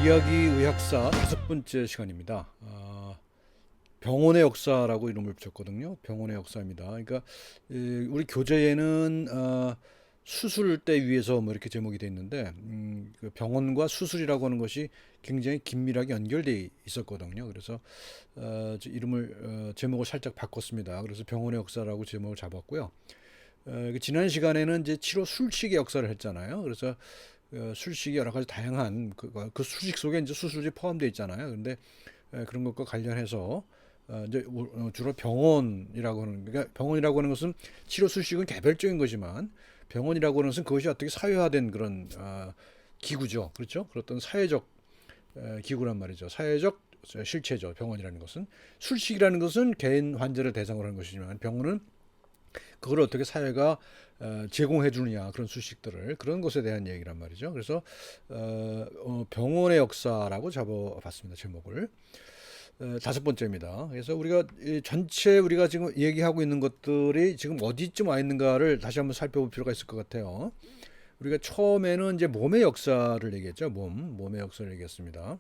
이야기 의학사 5번째 시간입니다. 병원의 역사라고 이름을 붙였거든요. 병원의 역사입니다. 그러니까 우리 교재에는 수술 때 위에서 뭐 이렇게 제목이 돼 있는데 그 병원과 수술이라고 하는 것이 굉장히 긴밀하게 연결돼 있었거든요. 그래서 이름을 제목을 살짝 바꿨습니다. 그래서 병원의 역사라고 제목을 잡았고요. 지난 시간에는 이제 치료 술식의 역사를 했잖아요. 그래서 술식이 여러 가지 다양한 그 술식 속에 이제 수술이 포함되어 있잖아요. 근데 그런 것과 관련해서 이제 주로 병원이라고 하는, 그러니까 병원이라고 하는 것은 치료 술식은 개별적인 거지만 병원이라고 하는 것은 그것이 어떻게 사회화된 그런 기구죠. 그렇죠? 그런 사회적 기구란 말이죠. 사회적 실체죠. 병원이라는 것은. 술식이라는 것은 개인 환자를 대상으로 하는 것이지만 병원은 그걸 어떻게 사회가 제공해 주느냐, 그런 수식들을, 그런 것에 대한 얘기란 말이죠. 그래서 병원의 역사라고 잡아봤습니다. 제목을. 5번째입니다. 그래서 전체 우리가 지금 얘기하고 있는 것들이 지금 어디쯤 와 있는가를 다시 한번 살펴볼 필요가 있을 것 같아요. 우리가 처음에는 이제 몸의 역사를 얘기했죠. 몸의 역사를 얘기했습니다.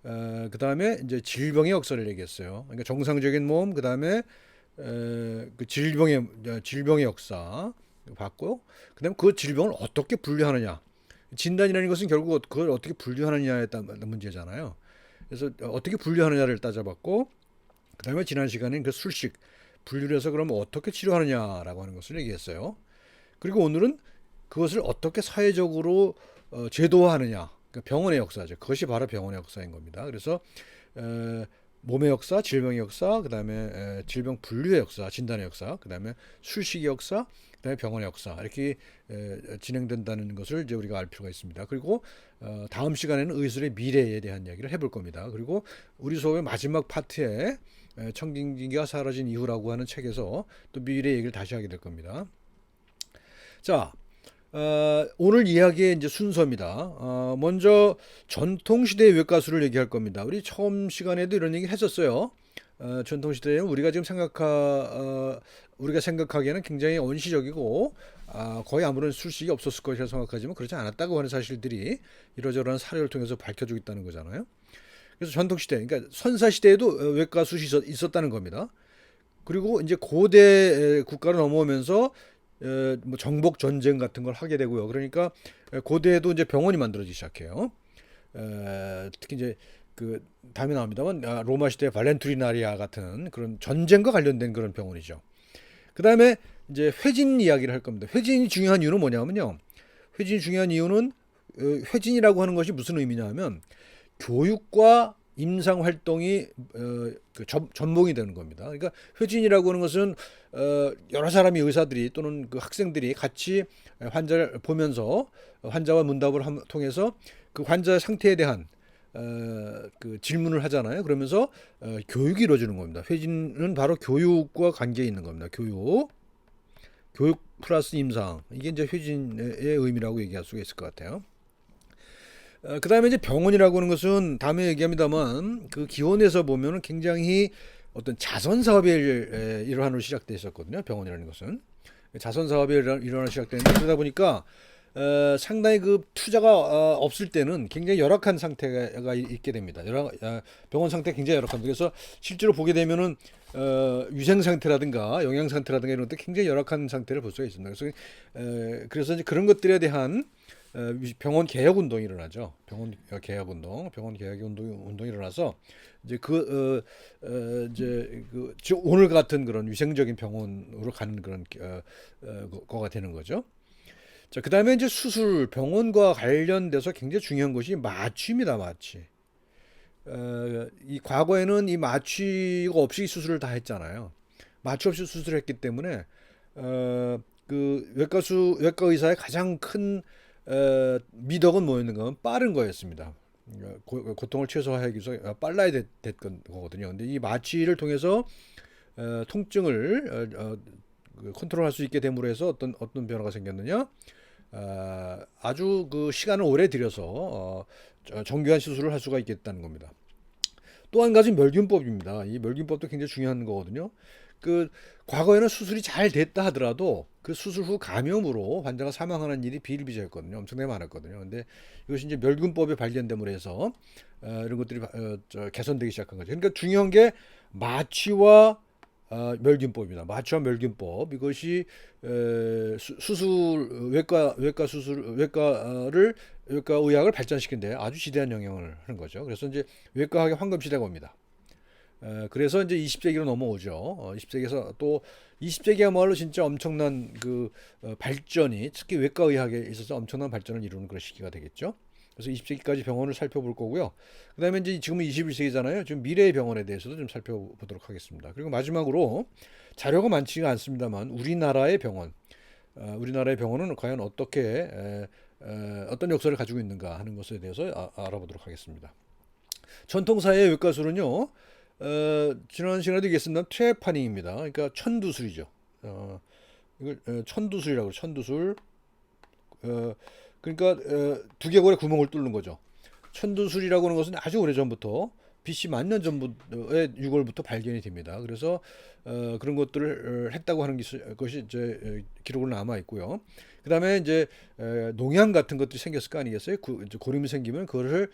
그 다음에 이제 질병의 역사를 얘기했어요. 그러니까 정상적인 몸, 그 다음에 그 질병의 역사 봤고, 그다음에 그 질병을 어떻게 분류하느냐. 진단이라는 것은 결국 그걸 어떻게 분류하느냐에 따른 문제잖아요. 그래서 어떻게 분류하느냐를 따져봤고, 그다음에 지난 시간엔 그 술식 분류를 해서 그럼 어떻게 치료하느냐라고 하는 것을 얘기했어요. 그리고 오늘은 그것을 어떻게 사회적으로 제도화하느냐. 그러니까 병원의 역사죠. 그것이 바로 병원의 역사인 겁니다. 그래서 몸의 역사, 질병의 역사, 그다음에 질병 분류의 역사, 진단의 역사, 그다음에 술식의 역사, 그다음에 병원의 역사, 이렇게 진행된다는 것을 이제 우리가 알 필요가 있습니다. 그리고 다음 시간에는 의술의 미래에 대한 이야기를 해볼 겁니다. 그리고 우리 수업의 마지막 파트에 청진기가 사라진 이후라고 하는 책에서 또 미래 얘기를 다시 하게 될 겁니다. 자, 오늘 이야기의 이제 순서입니다. 먼저 전통시대의 외과수를 얘기할 겁니다. 우리 처음 시간에도 이런 얘기를 했었어요. 전통시대에는 우리가 생각하기에는 굉장히 원시적이고 거의 아무런 술식이 없었을 것이라 생각하지만 그렇지 않았다고 하는 사실들이 이러저러한 사례를 통해서 밝혀지고 있다는 거잖아요. 그래서 전통시대, 그러니까 선사시대에도 외과수시 있었다는 겁니다. 그리고 이제 고대 국가로 넘어오면서 뭐 정복 전쟁 같은 걸 하게 되고요. 그러니까 고대에도 이제 병원이 만들어지기 시작해요. 특히 이제 그 다음에 나옵니다만 로마 시대 발렌투리나리아 같은 그런 전쟁과 관련된 그런 병원이죠. 그 다음에 이제 회진 이야기를 할 겁니다. 회진이 중요한 이유는 뭐냐면요. 회진이 중요한 이유는 회진이라고 하는 것이 무슨 의미냐면 교육과 임상 활동이 전봉이 되는 겁니다. 그러니까 회진이라고 하는 것은 여러 사람이 의사들이 또는 그 학생들이 같이 환자를 보면서 환자와 문답을 통해서 그 환자의 상태에 대한 그 질문을 하잖아요. 그러면서 교육이 이루어지는 겁니다. 회진은 바로 교육과 관계에 있는 겁니다. 교육 플러스 임상, 이게 이제 회진의 의미라고 얘기할 수가 있을 것 같아요. 그 다음에 이제 병원이라고 하는 것은 다음에 얘기합니다만 그 기원에서 보면은 굉장히 어떤 자선 사업의 일환으로 시작돼 있었거든요. 병원이라는 것은 자선 사업의 일환으로 시작되는데, 그러다 보니까 상당히 그 투자가 없을 때는 굉장히 열악한 상태가 있게 됩니다. 병원 상태가 굉장히 열악합니다. 그래서 실제로 보게 되면은 위생 상태라든가 영양 상태라든가 이런 것들 굉장히 열악한 상태를 볼 수가 있습니다. 그래서 이제 그런 것들에 대한 병원 개혁 운동이 일어나죠. 병원 개혁 운동이 일어나서 이제 오늘 같은 그런 위생적인 병원으로 가는 그런 거가 되는 거죠. 자, 그다음에 이제 병원과 관련돼서 굉장히 중요한 것이 마취입니다. 마취. 이 과거에는 이 마취가 없이 수술을 다 했잖아요. 마취 없이 수술을 했기 때문에 그 외과 의사의 가장 큰 미덕은 뭐였는가? 빠른 거였습니다. 고통을 최소화하기 위해서 빨라야 됐던 거거든요. 근데 이 마취를 통해서 통증을 컨트롤할 수 있게 됨으로 해서 어떤 변화가 생겼느냐? 아주 그 시간을 오래 들여서 정교한 수술을 할 수가 있겠다는 겁니다. 또 한 가지 멸균법입니다. 이 멸균법도 굉장히 중요한 거거든요. 그 과거에는 수술이 잘 됐다 하더라도 그 수술 후 감염으로 환자가 사망하는 일이 비일비재했거든요. 엄청나게 많았거든요. 근데 이것이 이제 멸균법이 발견됨으로 해서 이런 것들이 개선되기 시작한 거죠. 그러니까 중요한 게 마취와 멸균법입니다. 마취와 멸균법 이것이 수술 외과 수술 외과 의학을 발전시킨데 아주 지대한 영향을 하는 거죠. 그래서 이제 외과학의 황금 시대가 옵니다. 그래서 이제 20세기로 넘어오죠. 20세기에서 또 20세기야말로 진짜 엄청난 발전이 특히 외과 의학에 있어서 엄청난 발전을 이루는 그런 시기가 되겠죠. 그래서 20세기까지 병원을 살펴볼 거고요. 그다음에 이제 지금은 21세기잖아요. 지금 미래의 병원에 대해서도 좀 살펴보도록 하겠습니다. 그리고 마지막으로 자료가 많지가 않습니다만 우리나라의 병원은 과연 어떤 역사를 가지고 있는가 하는 것에 대해서 알아보도록 하겠습니다. 전통사의 외과술은요. 지난 시간에도 얘기했습니다. 트레파닝입니다. 그러니까 천두술이죠. 이걸 천두술이라고 그래요. 천두술. 그러니까 두개골에 구멍을 뚫는 거죠. 천두술이라고 하는 것은 아주 오래전부터 BC 만년 전부의 유골부터 발견이 됩니다. 그래서 그런 것들을 했다고 하는 것이 이제 기록으로 남아 있고요. 그다음에 이제 농양 같은 것들이 생겼을 거 아니겠어요? 이제 고름이 생기면 그거를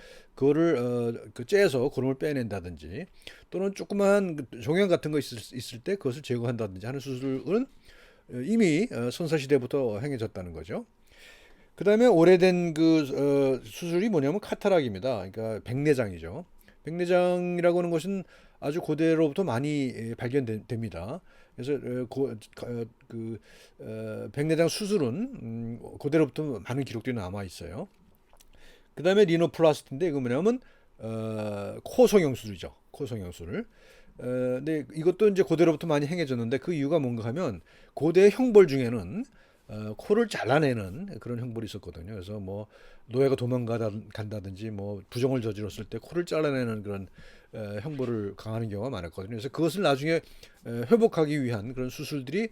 째서 고름을 빼낸다든지 또는 조그만 종양 같은 거 있을 때 그것을 제거한다든지 하는 수술은 이미 선사시대부터 행해졌다는 거죠. 그다음에 오래된 수술이 뭐냐면 카타락입니다. 그러니까 백내장이죠. 백내장이라고 하는 것은 아주 고대로부터 많이 발견됩니다. 그래서 백내장 수술은 고대로부터 많은 기록들이 남아 있어요. 그다음에 리노플라스티인데 이거 뭐냐면 코 성형술이죠. 코 성형술. 근데 이것도 이제 고대로부터 많이 행해졌는데 그 이유가 뭔가 하면 고대 형벌 중에는 코를 잘라내는 그런 형벌이 있었거든요. 그래서 뭐 노예가 도망간다든지 뭐 부정을 저질렀을 때 코를 잘라내는 그런 형벌을 강하는 경우가 많았거든요. 그래서 그것을 나중에 회복하기 위한 그런 수술들이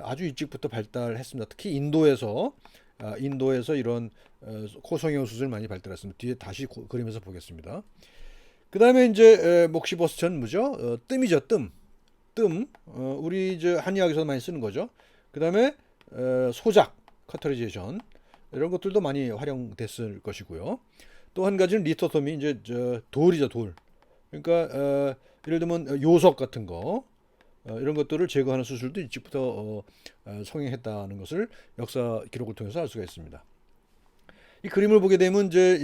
아주 일찍부터 발달했습니다. 특히 인도에서 이런 코성형 수술 많이 발달했습니다. 뒤에 다시 그림에서 보겠습니다. 그 다음에 이제 목시버스천무죠. 뜸이죠, 뜸. 우리 이제 한의학에서 많이 쓰는 거죠. 그 다음에 소작, 커터리제이션 이런 것들도 많이 활용됐을 것이고요. 또 한 가지는 리토토미, 이제 돌이죠, 돌. 그러니까 예를 들면 요석 같은 거 이런 것들을 제거하는 수술도 일찍부터 성행했다는 것을 역사 기록을 통해서 알 수가 있습니다. 이 그림을 보게 되면 이제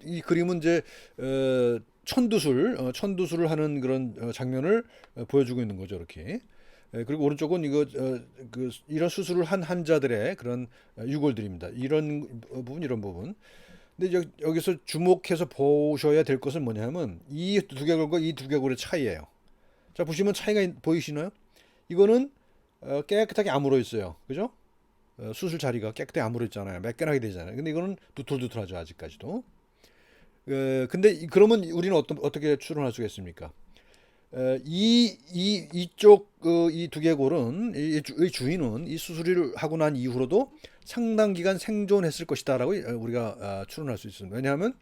이 그림은 이제 천두술을 하는 그런 장면을 보여주고 있는 거죠, 이렇게. 그리고 오른쪽은 이런 수술을 한 환자들의 그런 유골들입니다. 이런 부분. 근데 여기서 주목해서 보셔야 될 것은 뭐냐면 이 두개골과 이 두개골의 차이예요. 자, 보시면 차이가 보이시나요? 이거는 깨끗하게 아물어 있어요. 그죠? 수술 자리가 깨끗하게 아물어 있잖아요. 매끈하게 되잖아요. 근데 이거는 두툴두툴하죠, 아직까지도. 근데 그러면 우리는 어떻게 추론할 수가 있습니까? 이쪽 이 두개골은 이 주인은 이 수술을 하고 난 이후로도 상당 기간 생존했을 것이다라고 우리가 추론할 수 있습니다. 왜냐하면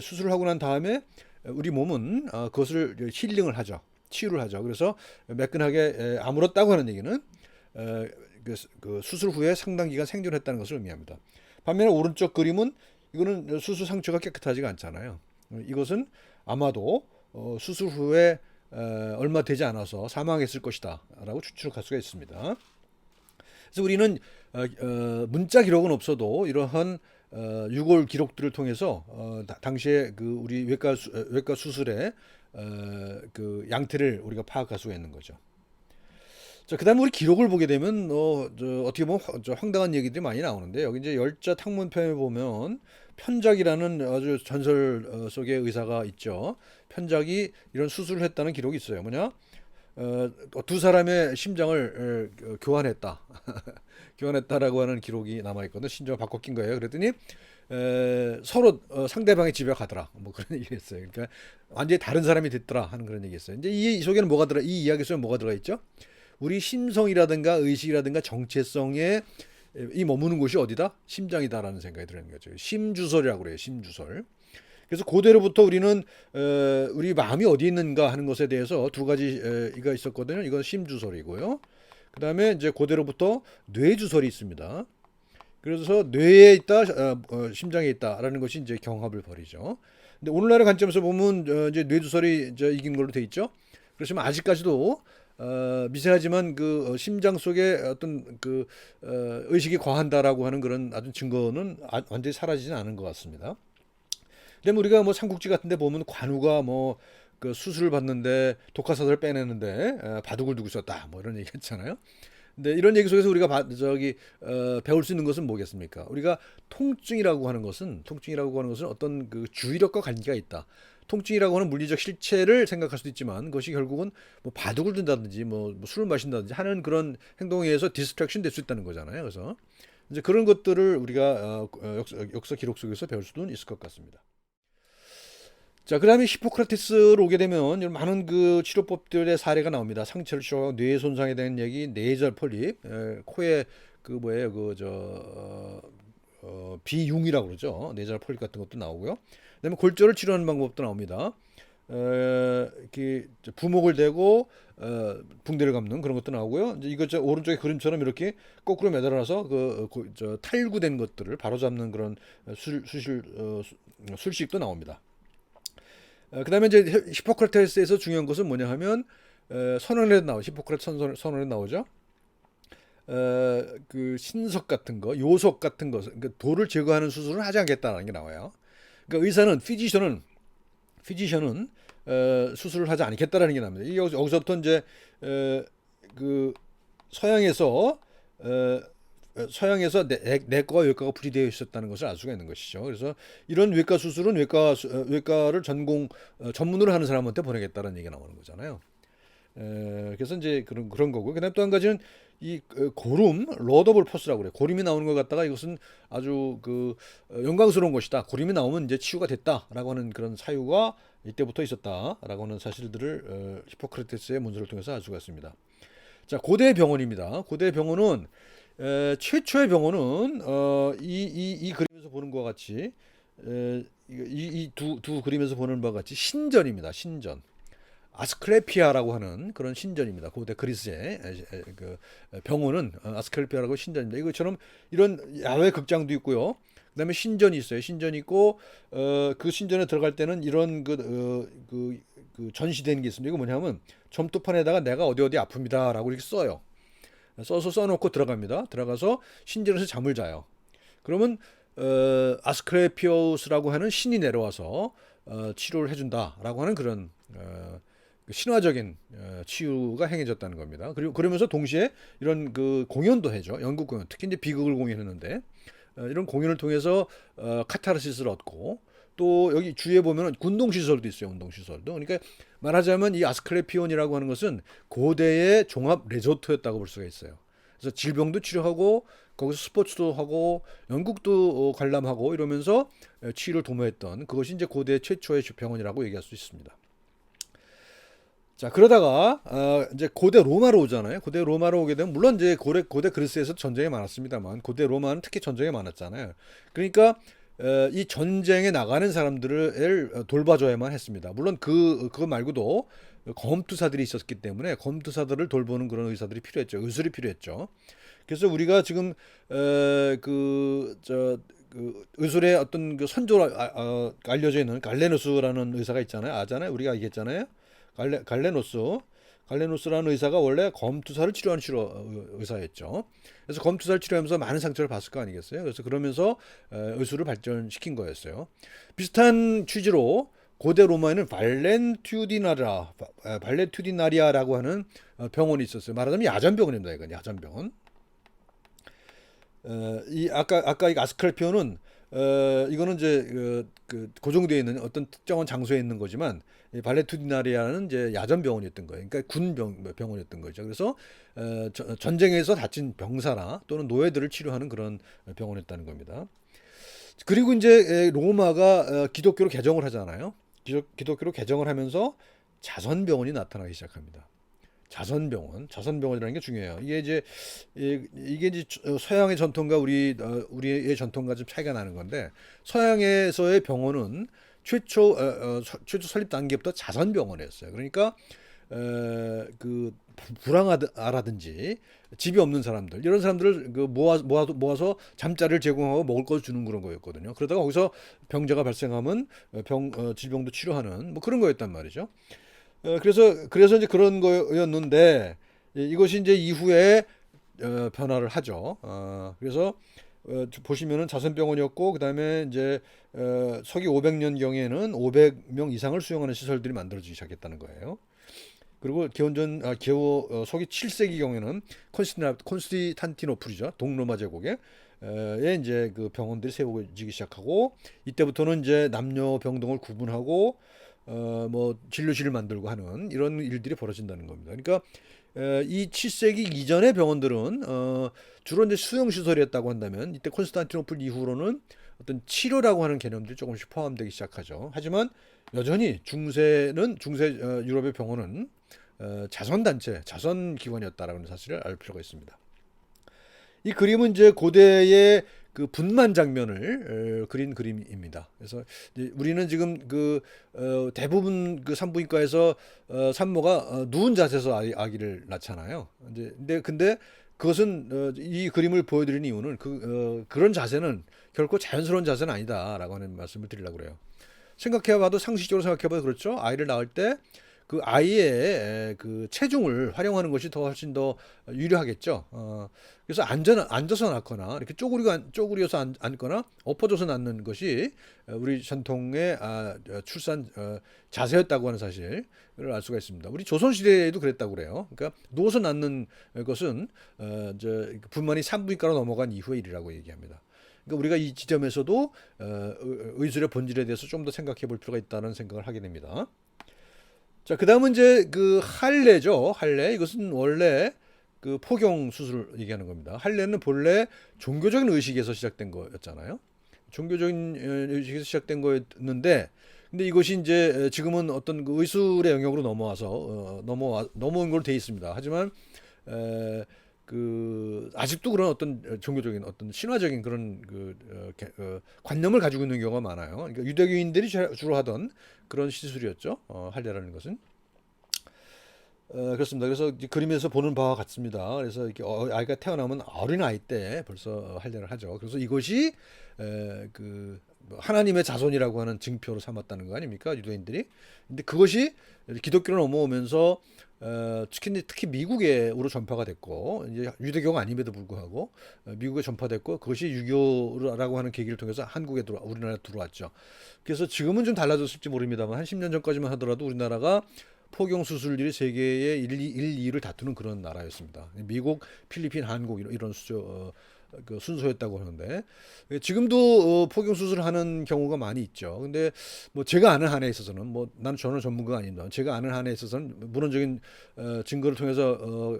수술을 하고 난 다음에 우리 몸은 그것을 힐링을 하죠, 치유를 하죠. 그래서 매끈하게 아물었다고 하는 얘기는 그 수술 후에 상당 기간 생존했다는 것을 의미합니다. 반면에 오른쪽 그림은 이거는 수술 상처가 깨끗하지가 않잖아요. 이것은 아마도 수술 후에 얼마 되지 않아서 사망했을 것이다 라고 추측할 수가 있습니다. 그래서 우리는 문자 기록은 없어도 이러한 유골 기록들을 통해서 당시에 우리 외과 수술의 그 양태를 우리가 파악할 수가 있는 거죠. 자, 그다음에 우리 기록을 보게 되면 어떻게 보면 황당한 얘기들이 많이 나오는데 여기 이제 열자 탕문편에 보면 편작이라는 아주 전설 속의 의사가 있죠. 편작이 이런 수술을 했다는 기록이 있어요. 뭐냐? 두 사람의 심장을 교환했다. 교환했다라고 하는 기록이 남아 있거든요. 심장을 바꿔 낀 거예요. 그랬더니 서로 상대방의 집에 가더라. 뭐 그런 얘기했어요. 그러니까 완전히 다른 사람이 됐더라 하는 그런 얘기했어요. 이제 이 속에는 이 이야기 속에 뭐가 들어가 있죠? 우리 심성이라든가 의식이라든가 정체성에 이 머무는 곳이 어디다? 심장이다라는 생각이 드는 거죠. 심주설이라고 그래요. 심주설. 그래서 고대로부터 우리는 우리 마음이 어디 있는가 하는 것에 대해서 두 가지가 있었거든요. 이건 심주설이고요. 그다음에 이제 고대로부터 뇌주설이 있습니다. 그래서 뇌에 있다, 심장에 있다라는 것이 이제 경합을 벌이죠. 근데 오늘날의 관점에서 보면 이제 뇌주설이 이제 이긴 걸로 돼 있죠. 그렇지만 아직까지도 미세하지만 그 심장 속에 어떤 그 의식이 과한다라고 하는 그런 아주 증거는 완전히 사라지진 않은 것 같습니다. 그다음에 우리가 뭐 삼국지 같은데 보면 관우가 뭐 그 수술을 받는데 독화사를 빼내는데 바둑을 두고 있었다 뭐 이런 얘기 했잖아요. 근데 이런 얘기 속에서 우리가 배울 수 있는 것은 뭐겠습니까? 우리가 통증이라고 하는 것은 어떤 그 주의력과 관계가 있다. 통증이라고 하는 물리적 실체를 생각할 수도 있지만 그것이 결국은 뭐 바둑을 둔다든지 뭐 술을 마신다든지 하는 그런 행동에 의해서 디스트랙션 될 수 있다는 거잖아요. 그래서 이제 그런 것들을 우리가 역사 기록 속에서 배울 수는 있을 것 같습니다. 자, 그다음에 히포크라테스로 오게 되면 많은 그 치료법들의 사례가 나옵니다. 상처를 치료하고 뇌 손상에 대한 얘기, 네이절 폴립, 코에 그 뭐예요, 비융이라고 그러죠. 네이절 폴립 같은 것도 나오고요. 그다음에 골절을 치료하는 방법도 나옵니다. 이렇게 부목을 대고 붕대를 감는 그런 것도 나오고요. 이제 이거 저 오른쪽에 그림처럼 이렇게 거꾸로 매달아서 탈구된 것들을 바로잡는 그런 술식도 나옵니다. 그다음에 이제 히포크라테스에서 중요한 것은 뭐냐 하면 선언에 선언에 나오죠. 그 신석 같은 거, 요석 같은 것, 그러니까 돌을 제거하는 수술은 하지 않겠다는 게 나와요. 그러니까 피지션은 수술을 하지 않겠다라는 게 나옵니다. 여기서부터 이제 그 서양에서 어, 서양에서 내과와 외과가 분리되어 있었다는 것을 알 수가 있는 것이죠. 그래서 이런 외과 수술은 외과를 전문으로 하는 사람한테 보내겠다는 얘기가 나오는 거잖아요. 그래서 이제 그런 거고. 그다음 또 한 가지는 이 고름, 러더블 포스라고 그래요. 고름이 나오는 것 같다가 이것은 아주 영광스러운 것이다. 고름이 나오면 이제 치유가 됐다라고 하는 그런 사유가 이때부터 있었다라고 하는 사실들을 히포크라테스의 문서를 통해서 알 수가 있습니다. 자, 고대 병원입니다. 고대 병원은 최초의 병원은 이 그림에서 보는 것과 같이 이두 그림에서 보는 바와 같이 신전입니다. 신전. 아스클레피아라고 하는 그런 신전입니다. 고대 그리스의 그 병원은 아스클레피아라고 신전입니다. 이것처럼 이런 야외 극장도 있고요. 그다음에 신전이 있어요. 신전이 있고 그 신전에 들어갈 때는 이런 그 전시되는 게 있습니다. 이거 뭐냐면 점토판에다가 내가 어디 아픕니다라고 이렇게 써요. 써놓고 들어갑니다. 들어가서 신전에서 잠을 자요. 그러면 아스클레피오스라고 하는 신이 내려와서 치료를 해준다라고 하는 그런 신화적인 치유가 행해졌다는 겁니다. 그리고 그러면서 동시에 이런 그 공연도 해죠. 연극 공연, 특히 이제 비극을 공연했는데 이런 공연을 통해서 카타르시스를 얻고 또 여기 주위에 보면은 운동시설도 있어요. 운동시설도. 그러니까 말하자면 이 아스클레피온이라고 하는 것은 고대의 종합 레조트였다고 볼 수가 있어요. 그래서 질병도 치료하고 거기서 스포츠도 하고 연극도 관람하고 이러면서 치유를 도모했던 그것이 이제 고대 최초의 병원이라고 얘기할 수 있습니다. 자, 그러다가 이제 고대 로마로 오잖아요. 고대 로마로 오게 되면 물론 이제 고대 그리스에서 전쟁이 많았습니다만 고대 로마는 특히 전쟁이 많았잖아요. 그러니까 이 전쟁에 나가는 사람들을 돌봐줘야만 했습니다. 물론 그거 말고도 검투사들이 있었기 때문에 검투사들을 돌보는 그런 의사들이 필요했죠. 의술이 필요했죠. 그래서 우리가 지금 의술의 어떤 그 선조로 알려져 있는 갈레누스라는 의사가 있잖아요. 아잖아요. 우리가 얘기했잖아요. 갈레노스라는 의사가 원래 검투사를 치료하는 의사였죠. 그래서 검투사를 치료하면서 많은 상처를 봤을 거 아니겠어요. 그래서 그러면서 의술을 발전시킨 거였어요. 비슷한 취지로 고대 로마에는 발렌투디나리아라고 하는 병원이 있었어요. 말하자면 야전병원입니다. 이건 야전병원. 이 아까 이 아스클레피오는 이거는 이제 고정되어 있는 어떤 특정한 장소에 있는 거지만 이 발레투디나리아는 이제 야전 병원이었던 거예요. 그러니까 병원이었던 거죠. 그래서 전쟁에서 다친 병사나 또는 노예들을 치료하는 그런 병원이었다는 겁니다. 그리고 이제 로마가 기독교로 개정을 하잖아요. 기독교로 개정을 하면서 자선병원이 나타나기 시작합니다. 자선병원이라는 게 중요해요. 이게 이제 서양의 전통과 우리의 전통과 좀 차이가 나는 건데 서양에서의 병원은 최초 설립 단계부터 자선병원이었어요. 그러니까 그 불황아라든지 집이 없는 사람들 이런 사람들을 그 모아서 잠자리를 제공하고 먹을 것을 주는 그런 거였거든요. 그러다가 거기서 병자가 발생하면 질병도 치료하는 뭐 그런 거였단 말이죠. 그래서 이제 그런 거였는데 이것이 이제 이후에 변화를 하죠. 그래서 보시면은 자선병원이었고 그다음에 이제 서기 500년 경에는 500명 이상을 수용하는 시설들이 만들어지기 시작했다는 거예요. 그리고 겨우 서기 7세기 경에는 콘스탄티노플이죠. 동로마 제국에 이제 그 병원들이 세워지기 시작하고 이때부터는 이제 남녀 병동을 구분하고 뭐 진료실을 만들고 하는 이런 일들이 벌어진다는 겁니다. 그러니까 이 7세기 이전의 병원들은 주로 이제 수용 시설이었다고 한다면 이때 콘스탄티노플 이후로는 어떤 치료라고 하는 개념들이 조금씩 포함되기 시작하죠. 하지만 여전히 중세 유럽의 병원은 자선단체, 자선기관이었다라는 사실을 알 필요가 있습니다. 이 그림은 이제 고대의 그 분만 장면을 그린 그림입니다. 그래서 이제 우리는 지금 대부분 그 산부인과에서 산모가 누운 자세에서 아기를 낳잖아요. 근데 그것은 이 그림을 보여드리는 이유는 그런 자세는 결코 자연스러운 자세는 아니다라고 하는 말씀을 드리려고 그래요. 생각해봐도 상식적으로 생각해봐도 그렇죠. 아이를 낳을 때 그 아이의 그 체중을 활용하는 것이 훨씬 더 유리하겠죠. 그래서 앉아서 낳거나 이렇게 쪼그려서 앉거나 엎어져서 낳는 것이 우리 전통의 출산 자세였다고 하는 사실을 알 수가 있습니다. 우리 조선 시대에도 그랬다고 그래요. 그러니까 누워서 낳는 것은 분만이 산부인과로 넘어간 이후의 일이라고 얘기합니다. 그러니까 우리가 이 지점에서도 의술의 본질에 대해서 좀 더 생각해 볼 필요가 있다는 생각을 하게 됩니다. 자, 그다음은 이제 그 할례죠. 할례. 이것은 원래 그 포경 수술을 얘기하는 겁니다. 할례는 본래 종교적인 의식에서 시작된 거였잖아요. 종교적인 의식에서 시작된 거였는데, 근데 이것이 이제 지금은 어떤 그 의술의 영역으로 넘어온 걸로 돼 있습니다. 하지만 아직도 그런 어떤 종교적인 어떤 신화적인 그런 관념을 가지고 있는 경우가 많아요. 그러니까 유대교인들이 주로 하던 그런 시술이었죠. 할례라는 것은. 그렇습니다. 그래서 그림에서 보는 바와 같습니다. 그래서 이렇게 아이가 태어나면 어린 아이 때 벌써 할례를 하죠. 그래서 이것이 하나님의 자손이라고 하는 증표로 삼았다는 거 아닙니까? 유대인들이. 근데 그것이 기독교로 넘어오면서 특히 미국으로 전파가 됐고 이제 유대교가 아님에도 불구하고 미국에 전파됐고 그것이 유교라고 하는 계기를 통해서 우리나라에 들어왔죠. 그래서 지금은 좀 달라졌을지 모릅니다만 한 10년 전까지만 하더라도 우리나라가 포경 수술률이 세계의 1, 2위를 다투는 그런 나라였습니다. 미국, 필리핀, 한국 이런 순서였다고 하는데 지금도 포경 수술을 하는 경우가 많이 있죠. 근데 뭐 제가 아는 한에 있어서는 저는 전문가가 아닙니다. 제가 아는 한에 있어서는 문헌적인 증거를 통해서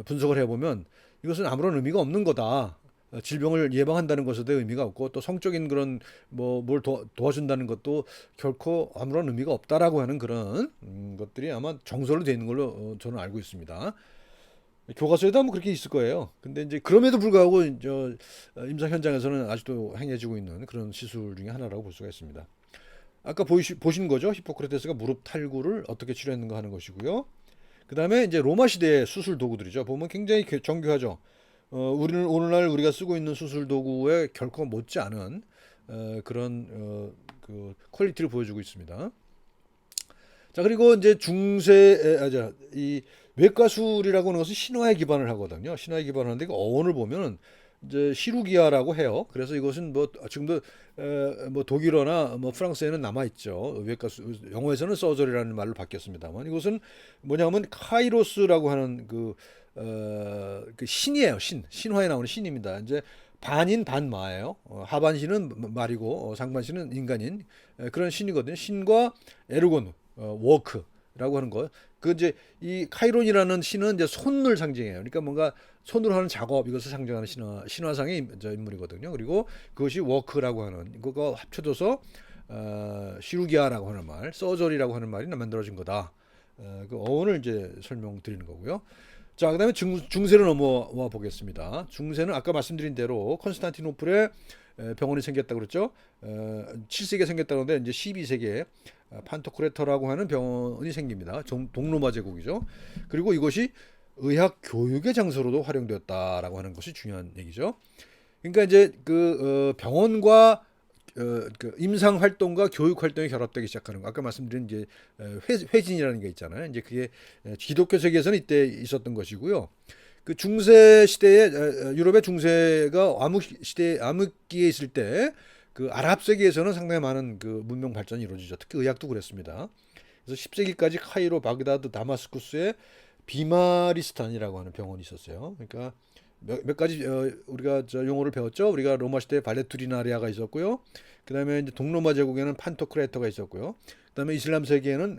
분석을 해보면 이것은 아무런 의미가 없는 거다. 질병을 예방한다는 것에도 의미가 없고 또 성적인 그런 뭘 도와준다는 것도 결코 아무런 의미가 없다라고 하는 그런 것들이 아마 정설로 되어 있는 걸로 저는 알고 있습니다. 교과서에도 아마 그렇게 있을 거예요. 근데 이제 그럼에도 불구하고 임상 현장에서는 아직도 행해지고 있는 그런 시술 중에 하나라고 볼 수가 있습니다. 아까 보신 거죠? 히포크라테스가 무릎 탈구를 어떻게 치료했는가 하는 것이고요. 그 다음에 이제 로마 시대의 수술 도구들이죠. 보면 굉장히 정교하죠. 오늘날 우리가 쓰고 있는 수술 도구에 결코 못지않은 그런 퀄리티를 보여주고 있습니다. 자, 그리고 이제 이 외과술이라고 하는 것은 신화에 기반을 하거든요. 신화에 기반을 하는데 그 어원을 보면 이제 시루기아라고 해요. 그래서 이것은 지금도 독일어나 프랑스에는 남아 있죠. 영어에서는 서저리라는 말로 바뀌었습니다만 이것은 뭐냐면 카이로스라고 하는 신이에요. 신화에 나오는 신입니다. 이제 반인 반마예요. 하반신은 말이고 상반신은 인간인 그런 신이거든요. 신과 에르곤 워크라고 하는 거. 이제 이 카이론이라는 신은 이제 손을 상징해요. 그러니까 뭔가 손으로 하는 작업 이것을 상징하는 신화상의 인물이거든요. 그리고 그것이 워크라고 하는 그거 합쳐져서 시루기아라고 하는 말, 서저리라고 하는 말이 만들어진 거다. 그 어원을 이제 설명드리는 거고요. 자, 그다음에 중세로 넘어와 보겠습니다. 중세는 아까 말씀드린 대로 콘스탄티노플에 병원이 생겼다고 그랬죠. 7세기에 생겼다고 하는데 이제 12세기에 판토크레터라고 하는 병원이 생깁니다. 동로마 제국이죠. 그리고 이것이 의학 교육의 장소로도 활용되었다라고 하는 것이 중요한 얘기죠. 그러니까 이제 그 병원과 그 임상 활동과 교육 활동이 결합되기 시작하는 거. 아까 말씀드린 이제 회진이라는 게 있잖아요. 이제 그게 기독교 세계에서는 이때 있었던 것이고요. 그 중세 시대에 유럽의 중세가 암흑기에 있을 때 그 아랍 세계에서는 상당히 많은 그 문명 발전이 이루어지죠. 특히 의학도 그랬습니다. 그래서 10세기까지 카이로, 바그다드, 다마스쿠스에 비마리스탄이라고 하는 병원이 있었어요. 그러니까 몇 가지 우리가 저 용어를 배웠죠. 우리가 로마 시대에 발레투리나리아가 있었고요. 그다음에 이제 동로마 제국에는 판토크레터가 있었고요. 그다음에 이슬람 세계에는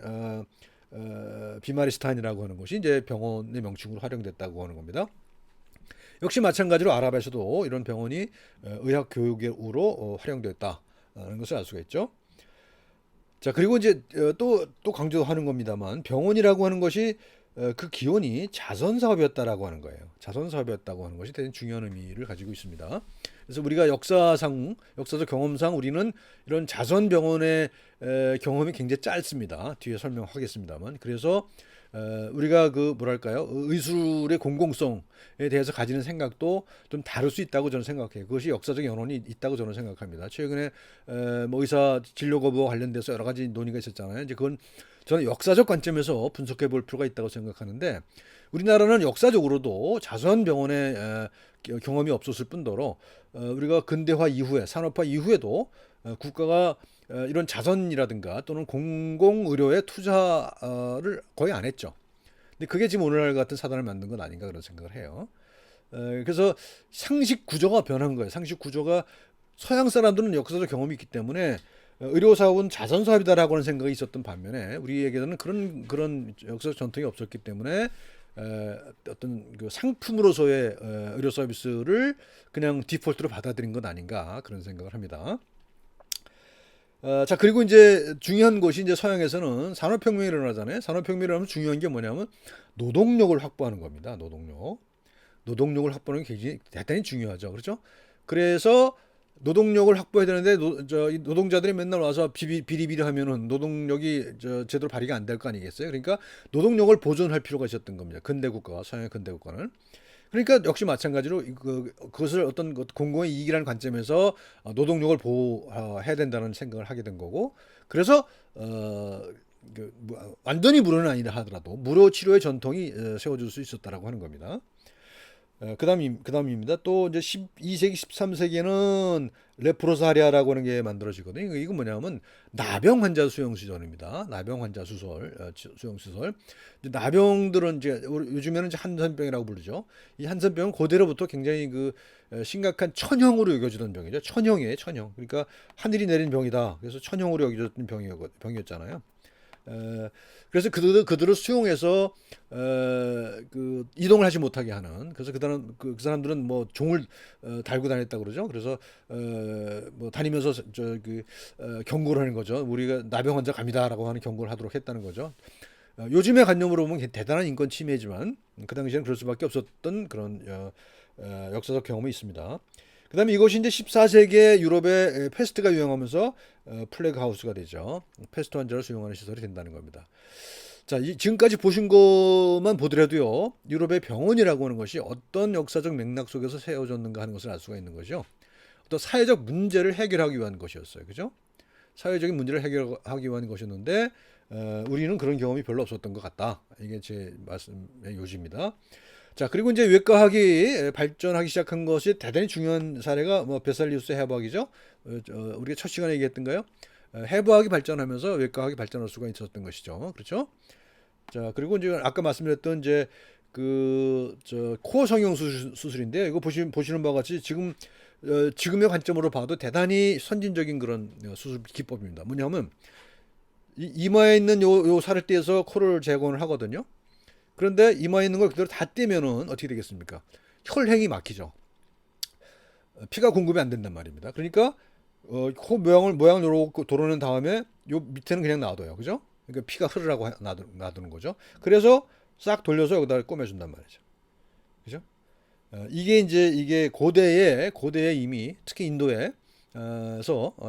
비마리스탄이라고 하는 것이 이제 병원의 명칭으로 활용됐다고 하는 겁니다. 역시 마찬가지로 아랍에서도 이런 병원이 의학 교육으로 활용됐다는 것을 알 수가 있죠. 자, 그리고 이제 또 강조하는 겁니다만 병원이라고 하는 것이 그 기원이 자선 사업이었다라고 하는 거예요. 자선 사업이었다고 하는 것이 대단히 중요한 의미를 가지고 있습니다. 그래서 우리가 역사적 경험상 우리는 이런 자선 병원의 경험이 굉장히 짧습니다. 뒤에 설명하겠습니다만. 그래서 우리가 그 뭐랄까요, 의술의 공공성에 대해서 가지는 생각도 좀 다를 수 있다고 저는 생각해요. 그것이 역사적 연원이 있다고 저는 생각합니다. 최근에 뭐 의사 진료 거부와 관련돼서 여러 가지 논의가 있었잖아요. 이제 그건 저는 역사적 관점에서 분석해 볼 필요가 있다고 생각하는데, 우리나라는 역사적으로도 자선 병원의 경험이 없었을 뿐더러 우리가 근대화 이후에, 산업화 이후에도 국가가 이런 자선이라든가 또는 공공의료에 투자를 거의 안 했죠. 근데 그게 지금 오늘날 같은 사단을 만든 건 아닌가 그런 생각을 해요. 그래서 상식 구조가 변한 거예요. 상식 구조가, 서양 사람들은 역사적 경험이 있기 때문에 의료 사업은 자선 사업이다라고 하는 생각이 있었던 반면에 우리에게는 그런 역사적 전통이 없었기 때문에 어떤 그 상품으로서의 의료 서비스를 그냥 디폴트로 받아들인 것 아닌가 그런 생각을 합니다. 자, 그리고 이제 중요한 것이, 이제 서양에서는 산업혁명이 일어나잖아요. 산업혁명이 일어나면 중요한 게 뭐냐면 노동력을 확보하는 겁니다. 노동력을 확보하는 게 굉장히 대단히 중요하죠. 그렇죠? 그래서 노동력을 확보해야 되는데 이 노동자들이 맨날 와서 비리비리 하면은 노동력이 제대로 발휘가 안 될 거 아니겠어요? 그러니까 노동력을 보존할 필요가 있었던 겁니다. 근대 국가와 서양의 근대 국가는. 그러니까 역시 마찬가지로 그것을 어떤 공공의 이익이라는 관점에서 노동력을 보호해야 된다는 생각을 하게 된 거고, 그래서 완전히 무료는 아니다 하더라도 무료 치료의 전통이 세워질 수 있었다라고 하는 겁니다. 그다음입니다. 또 이제 12세기, 13세기에는 레프로사리아라고 하는 게 만들어지거든요. 이건 뭐냐면 나병 환자 수용 시설입니다. 나병 환자 수용 시설. 나병들은 이제 요즘에는 이제 한센병이라고 부르죠. 이 한센병은 고대로부터 굉장히 그 심각한 천형으로 여겨지던 병이죠. 천형이에요, 천형. 그러니까 하늘이 내린 병이다. 그래서 천형으로 여겨졌던 병이었잖아요. 그래서 그들을 수용해서 그 이동을 하지 못하게 하는. 그래서 그 사람들은 뭐 종을 달고 다녔다 그러죠. 그래서 뭐 다니면서 경고를 하는 거죠. 우리가 나병 환자 갑니다라고 하는 경고를 하도록 했다는 거죠. 요즘의 관념으로 보면 대단한 인권 침해지만 그 당시에는 그럴 수밖에 없었던 그런 역사적 경험이 있습니다. 그다음에 이것이 이제 14세기에 유럽에 패스트가 유행하면서 플래그 하우스가 되죠. 패스트 환자를 수용하는 시설이 된다는 겁니다. 자, 지금까지 보신 것만 보더라도요, 유럽의 병원이라고 하는 것이 어떤 역사적 맥락 속에서 세워졌는가 하는 것을 알 수가 있는 거죠. 어떤 사회적 문제를 해결하기 위한 것이었어요. 그죠? 사회적인 문제를 해결하기 위한 것이었는데, 우리는 그런 경험이 별로 없었던 것 같다. 이게 제 말씀의 요지입니다. 자, 그리고 이제 외과학이 발전하기 시작한 것이 대단히 중요한 사례가 뭐 베살리우스의 해부학이죠. 우리가 첫 시간에 얘기했던가요? 해부학이 발전하면서 외과학이 발전할 수가 있었던 것이죠. 그렇죠? 자, 그리고 이제 아까 말씀드렸던 이제 코어 성형 수술인데, 이거 보시는 바와 같이 지금의 관점으로 봐도 대단히 선진적인 그런 수술 기법입니다. 뭐냐면 이마에 있는 요 살을 떼서 코를 제거를 하거든요. 그런데 이마에 있는 걸 그대로 다 떼면은 어떻게 되겠습니까? 혈행이 막히죠. 피가 공급이 안 된단 말입니다. 그러니까 코 모양을 요렇게 도려낸 다음에 요 밑에는 그냥 놔둬요. 그죠? 그러니까 피가 흐르라고 놔두는 거죠. 그래서 싹 돌려서 여기다 꿰매준단 말이죠. 이게 고대에 이미 특히 인도에서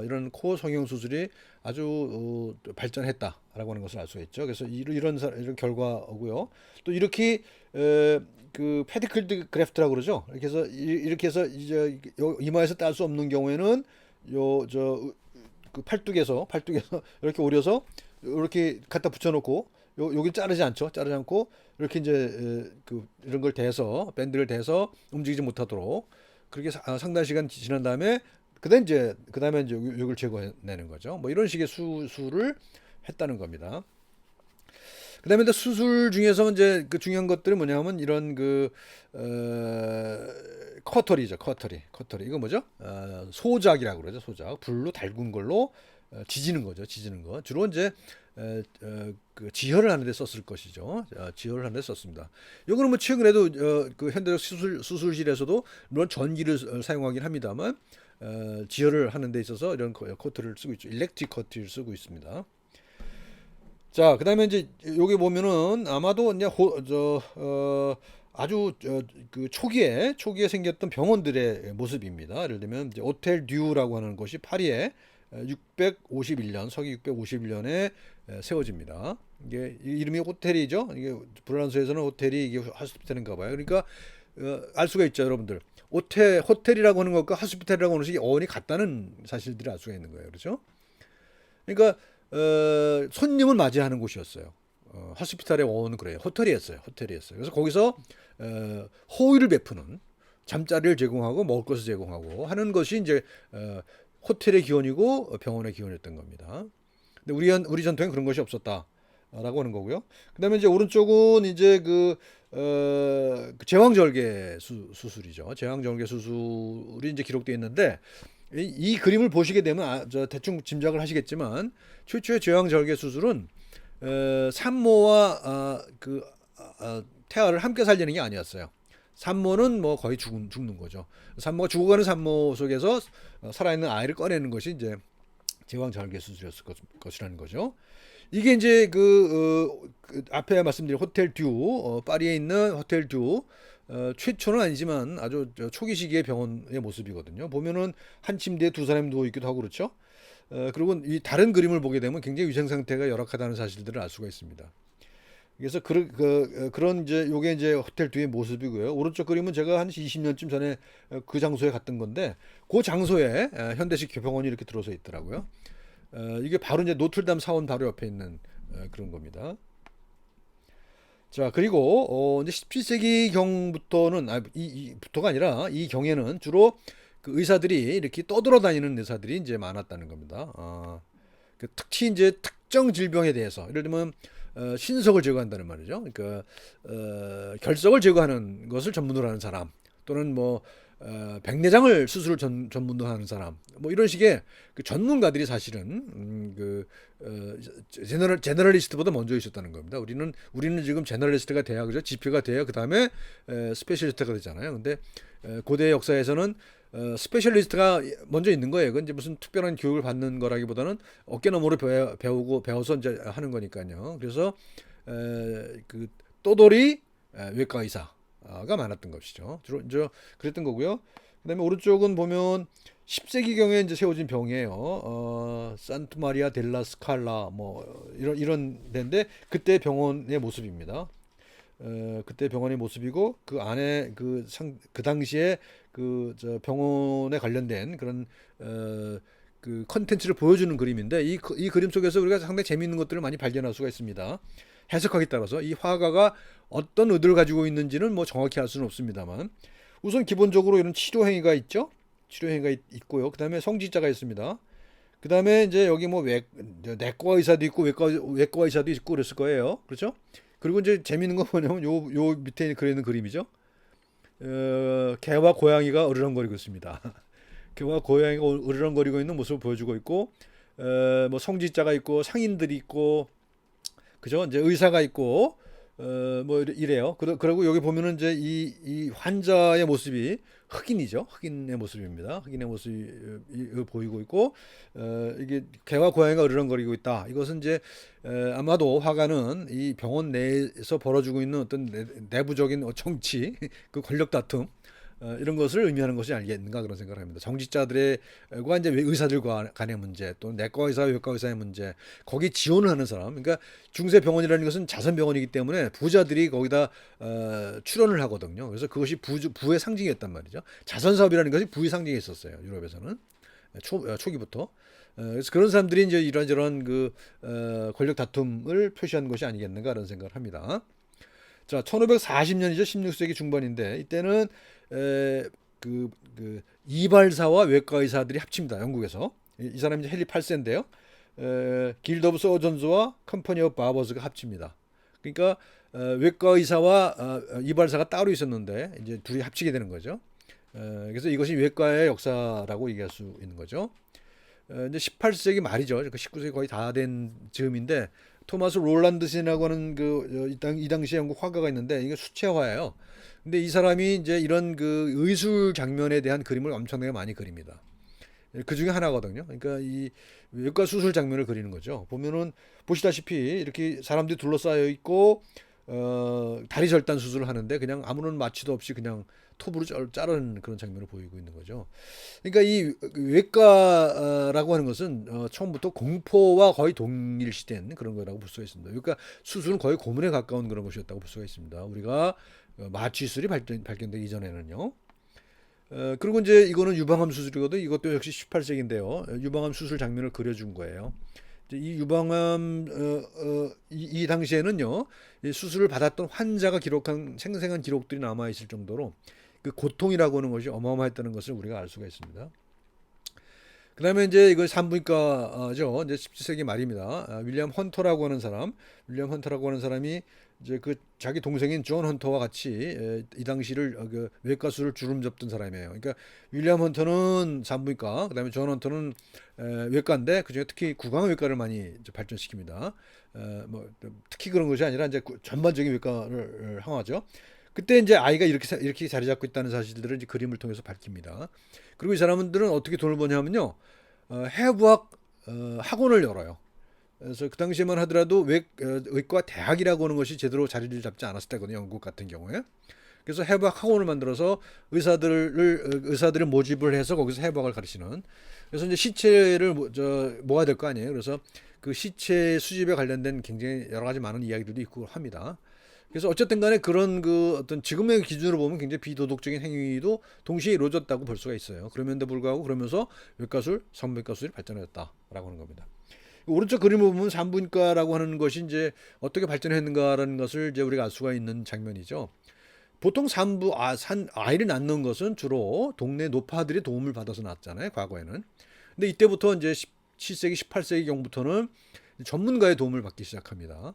이런 코 성형 수술이 아주 발전했다라고 하는 것을 알 수가 있죠. 그래서 이런 결과고요. 또 이렇게 그 페디클드 그래프트라고 그러죠. 이렇게 해서 이제 이마에서 딸 수 없는 경우에는 요 저 그 팔뚝에서 이렇게 오려서 이렇게 갖다 붙여놓고 여기 자르지 않죠. 자르지 않고 이렇게 이제 이런 걸 대서 밴드를 대서 움직이지 못하도록 그렇게 상당 시간 지난 다음에 그다음에 이제 여기를 제거해내는 거죠. 뭐 이런 식의 수술을 했다는 겁니다. 그다음에 또 수술 중에서 이제 그 중요한 것들은 뭐냐면 이런 커터리죠. 커터리. 이거 뭐죠? 소작이라고 그러죠. 소작. 불로 달군 걸로 지지는 거죠. 지지는 거. 주로 이제 그 지혈을 하는 데 썼을 것이죠. 지혈을 하는 데 썼습니다. 요거는 뭐 최근에도 그 현대적 수술실에서도 물론 전기를 사용하긴 합니다만 지혈을 하는 데 있어서 이런 커터를 쓰고 있죠. 일렉트릭 커터를 쓰고 있습니다. 자, 그다음에 이제 여기 보면은 아마도 이제 아주 그 초기에 생겼던 병원들의 모습입니다. 예를 들면 이제 오텔 듀라고 하는 곳이 파리에 651년 서기 651년에 세워집니다. 이게 이름이 호텔이죠. 이게 프랑스에서는 호텔이 이게 하스피탈인가 봐요. 그러니까 알 수가 있죠, 여러분들. 호텔이라고 하는 것과 하스피탈이라고 하는 것이 어원이 같다는 사실들을 알 수가 있는 거예요. 그렇죠? 그러니까 손님을 맞이하는 곳이었어요. 하스피탈의 어원은 그래요. 호텔이었어요. 그래서 거기서 호의를 베푸는 잠자리를 제공하고 먹을 것을 제공하고 하는 것이 이제 호텔의 기원이고 병원의 기원이었던 겁니다. 근데 우리 전통에 그런 것이 없었다라고 하는 거고요. 그다음에 이제 오른쪽은 이제 그 제왕절개 수술이죠. 제왕절개 수술이 이제 기록되어 있는데 이 그림을 보시게 되면 대충 짐작을 하시겠지만 최초의 제왕절개 수술은 산모와 태아를 함께 살리는 게 아니었어요. 산모는 뭐 거의 죽는 거죠. 산모가 죽어가는 산모 속에서 살아있는 아이를 꺼내는 것이 이제 제왕절개 수술이었을 것이라는 거죠. 이게 이제 그 앞에 말씀드린 호텔 듀, 파리에 있는 호텔 듀, 최초는 아니지만 아주 초기 시기의 병원의 모습이거든요. 보면은 한 침대에 두 사람이 누워 있기도 하고 그렇죠. 그리고 이 다른 그림을 보게 되면 굉장히 위생 상태가 열악하다는 사실들을 알 수가 있습니다. 그래서 그런 이제 요게 이제 호텔 듀의 모습이고요. 오른쪽 그림은 제가 한 20년쯤 전에 그 장소에 갔던 건데 그 장소에 현대식 병원이 이렇게 들어서 있더라고요. 이게 바로 이제 노틀담 사원 바로 옆에 있는 그런 겁니다. 자, 그리고 이제 17세기 경부터는 부터가 아니라 이 경에는 주로 그 의사들이 이렇게 떠돌아다니는 의사들이 이제 많았다는 겁니다. 특히 이제 특정 질병에 대해서 예를 들면 신석을 제거한다는 말이죠. 그러니까 결석을 제거하는 것을 전문으로 하는 사람 또는 뭐 백내장을 수술을 전문으로 하는 사람 뭐 이런 식의 그 전문가들이 사실은 제너럴리스트보다 먼저 있었다는 겁니다. 우리는 지금 제너럴리스트가 돼야 그죠? 지표가 돼야 그 다음에 스페셜리스트가 되잖아요. 근데 고대 역사에서는 스페셜리스트가 먼저 있는 거예요. 그건 이제 무슨 특별한 교육을 받는 거라기보다는 어깨너머로 배워서 이제 하는 거니까요. 그래서 그 또돌이 외과 의사가 많았던 것이죠. 주로 이제 그랬던 거고요. 그다음에 오른쪽은 보면 10세기경에 이제 세워진 병이에요. 산트 마리아 델라 스칼라 뭐 이런 데인데 그때 병원의 모습입니다. 그때 병원의 모습이고 그 안에 그 당시에 저 병원에 관련된 그런 그 컨텐츠를 보여주는 그림인데 이 그림 속에서 우리가 상당히 재미있는 것들을 많이 발견할 수가 있습니다. 해석하기에 따라서 이 화가가 어떤 의도를 가지고 있는지는 뭐 정확히 알 수는 없습니다만 우선 기본적으로 이런 치료 행위가 있죠. 치료 행위가 있고요. 그다음에 성직자가 있습니다. 그다음에 이제 여기 뭐 내과 의사도 있고 외과 의사도 있고 그랬을 거예요. 그렇죠? 그리고 이제 재밌는 거 뭐냐면 요 밑에 그려 있는 그림이죠. 개와 고양이가 으르렁거리고 있습니다. 개와 고양이가 으르렁거리고 있는 모습을 보여주고 있고, 뭐 성직자가 있고 상인들이 있고, 그죠? 이제 의사가 있고, 뭐 이래요. 그리고 여기 보면은 이제 이 환자의 모습이 흑인이죠. 흑인의 모습입니다. 흑인의 모습이 보이고 있고, 이게 개와 고양이가 으르렁거리고 있다. 이것은 이제 아마도 화가는 이 병원 내에서 벌어지고 있는 어떤 내부적인 정치, 그 권력 다툼, 이런 것을 의미하는 것이 아니겠는가 그런 생각을 합니다. 정직자들과 이제 의사들 간의 문제, 또 내과 의사, 외과 의사의 문제, 거기 지원을 하는 사람. 그러니까 중세 병원이라는 것은 자선 병원이기 때문에 부자들이 거기다 출원을 하거든요. 그래서 그것이 부의 상징이었단 말이죠. 자선 사업이라는 것이 부의 상징이었었어요. 유럽에서는 초기부터. 그래서 그런 사람들이 이제 이런저런 권력 다툼을 표시한 것이 아니겠는가 그런 생각을 합니다. 자, 1540년이죠. 16세기 중반인데 이때는 이발사와 외과 의사들이 합칩니다. 영국에서. 이 사람이 이제 헨리 8세인데요. 길드 오브 서전즈와 컴퍼니 오브 바버즈가 합칩니다. 그러니까 외과 의사와 이발사가 따로 있었는데 이제 둘이 합치게 되는 거죠. 그래서 이것이 외과의 역사라고 얘기할 수 있는 거죠. 이제 18세기 말이죠. 19세기 거의 다 된 즈음인데 토마스 롤란드슨이라고 하는 이 당시에 영국 화가가 있는데 이게 수채화예요. 근데 이 사람이 이제 이런 의술 장면에 대한 그림을 엄청나게 많이 그립니다. 그 중에 하나거든요. 그러니까 이 외과 수술 장면을 그리는 거죠. 보면은 보시다시피 이렇게 사람들이 둘러싸여 있고 다리 절단 수술을 하는데 그냥 아무런 마취도 없이 그냥 톱으로 자르는 그런 장면을 보이고 있는 거죠. 그러니까 이 외과라고 하는 것은 처음부터 공포와 거의 동일시된 그런 거라고 볼 수가 있습니다. 그러니까 수술은 거의 고문에 가까운 그런 것이었다고 볼 수가 있습니다. 우리가 마취술이 발견되기 이전에는요. 그리고 이제 이거는 유방암 수술이거든. 이것도 역시 18세기인데요. 유방암 수술 장면을 그려준 거예요. 이 유방암 이 당시에는요, 이 수술을 받았던 환자가 기록한 생생한 기록들이 남아 있을 정도로 그 고통이라고 하는 것이 어마어마했다는 것을 우리가 알 수가 있습니다. 그다음에 이제 이거 산부인과죠. 이제 17세기 말입니다. 윌리엄 헌터라고 하는 사람이 이제 자기 동생인 존 헌터와 같이 이 당시를 외과 수를 주름 잡던 사람이에요. 그러니까 윌리엄 헌터는 산부인과, 그다음에 존 헌터는 외과인데 그중에 특히 구강외과를 많이 이제 발전시킵니다. 뭐 특히 그런 것이 아니라 이제 전반적인 외과를 향하죠. 그때 이제 아이가 이렇게 자리 잡고 있다는 사실들을 이제 그림을 통해서 밝힙니다. 그리고 이 사람들은 어떻게 돈을 버냐면요, 해부학 학원을 열어요. 그래서 그 당시에만 하더라도 의과 대학이라고 하는 것이 제대로 자리를 잡지 않았을 때거든요. 영국 같은 경우에. 그래서 해부학 학원을 만들어서 의사들을 모집을 해서 거기서 해부학을 가르치는. 그래서 이제 시체를 모아야 될 거 아니에요. 그래서 그 시체 수집에 관련된 굉장히 여러 가지 많은 이야기들도 있고 합니다. 그래서 어쨌든 간에 그런 어떤 지금의 기준으로 보면 굉장히 비도덕적인 행위도 동시에 이루어졌다고 볼 수가 있어요. 그럼에도 불구하고 그러면서 외과술, 산부인과술이 발전했다라고 하는 겁니다. 오른쪽 그림을 보면 산부인과라고 하는 것이 이제 어떻게 발전했는가라는 것을 이제 우리가 알 수가 있는 장면이죠. 보통 아이를 낳는 것은 주로 동네 노파들이 도움을 받아서 낳았잖아요, 과거에는. 근데 이때부터 이제 17세기, 18세기 경부터는 전문가의 도움을 받기 시작합니다.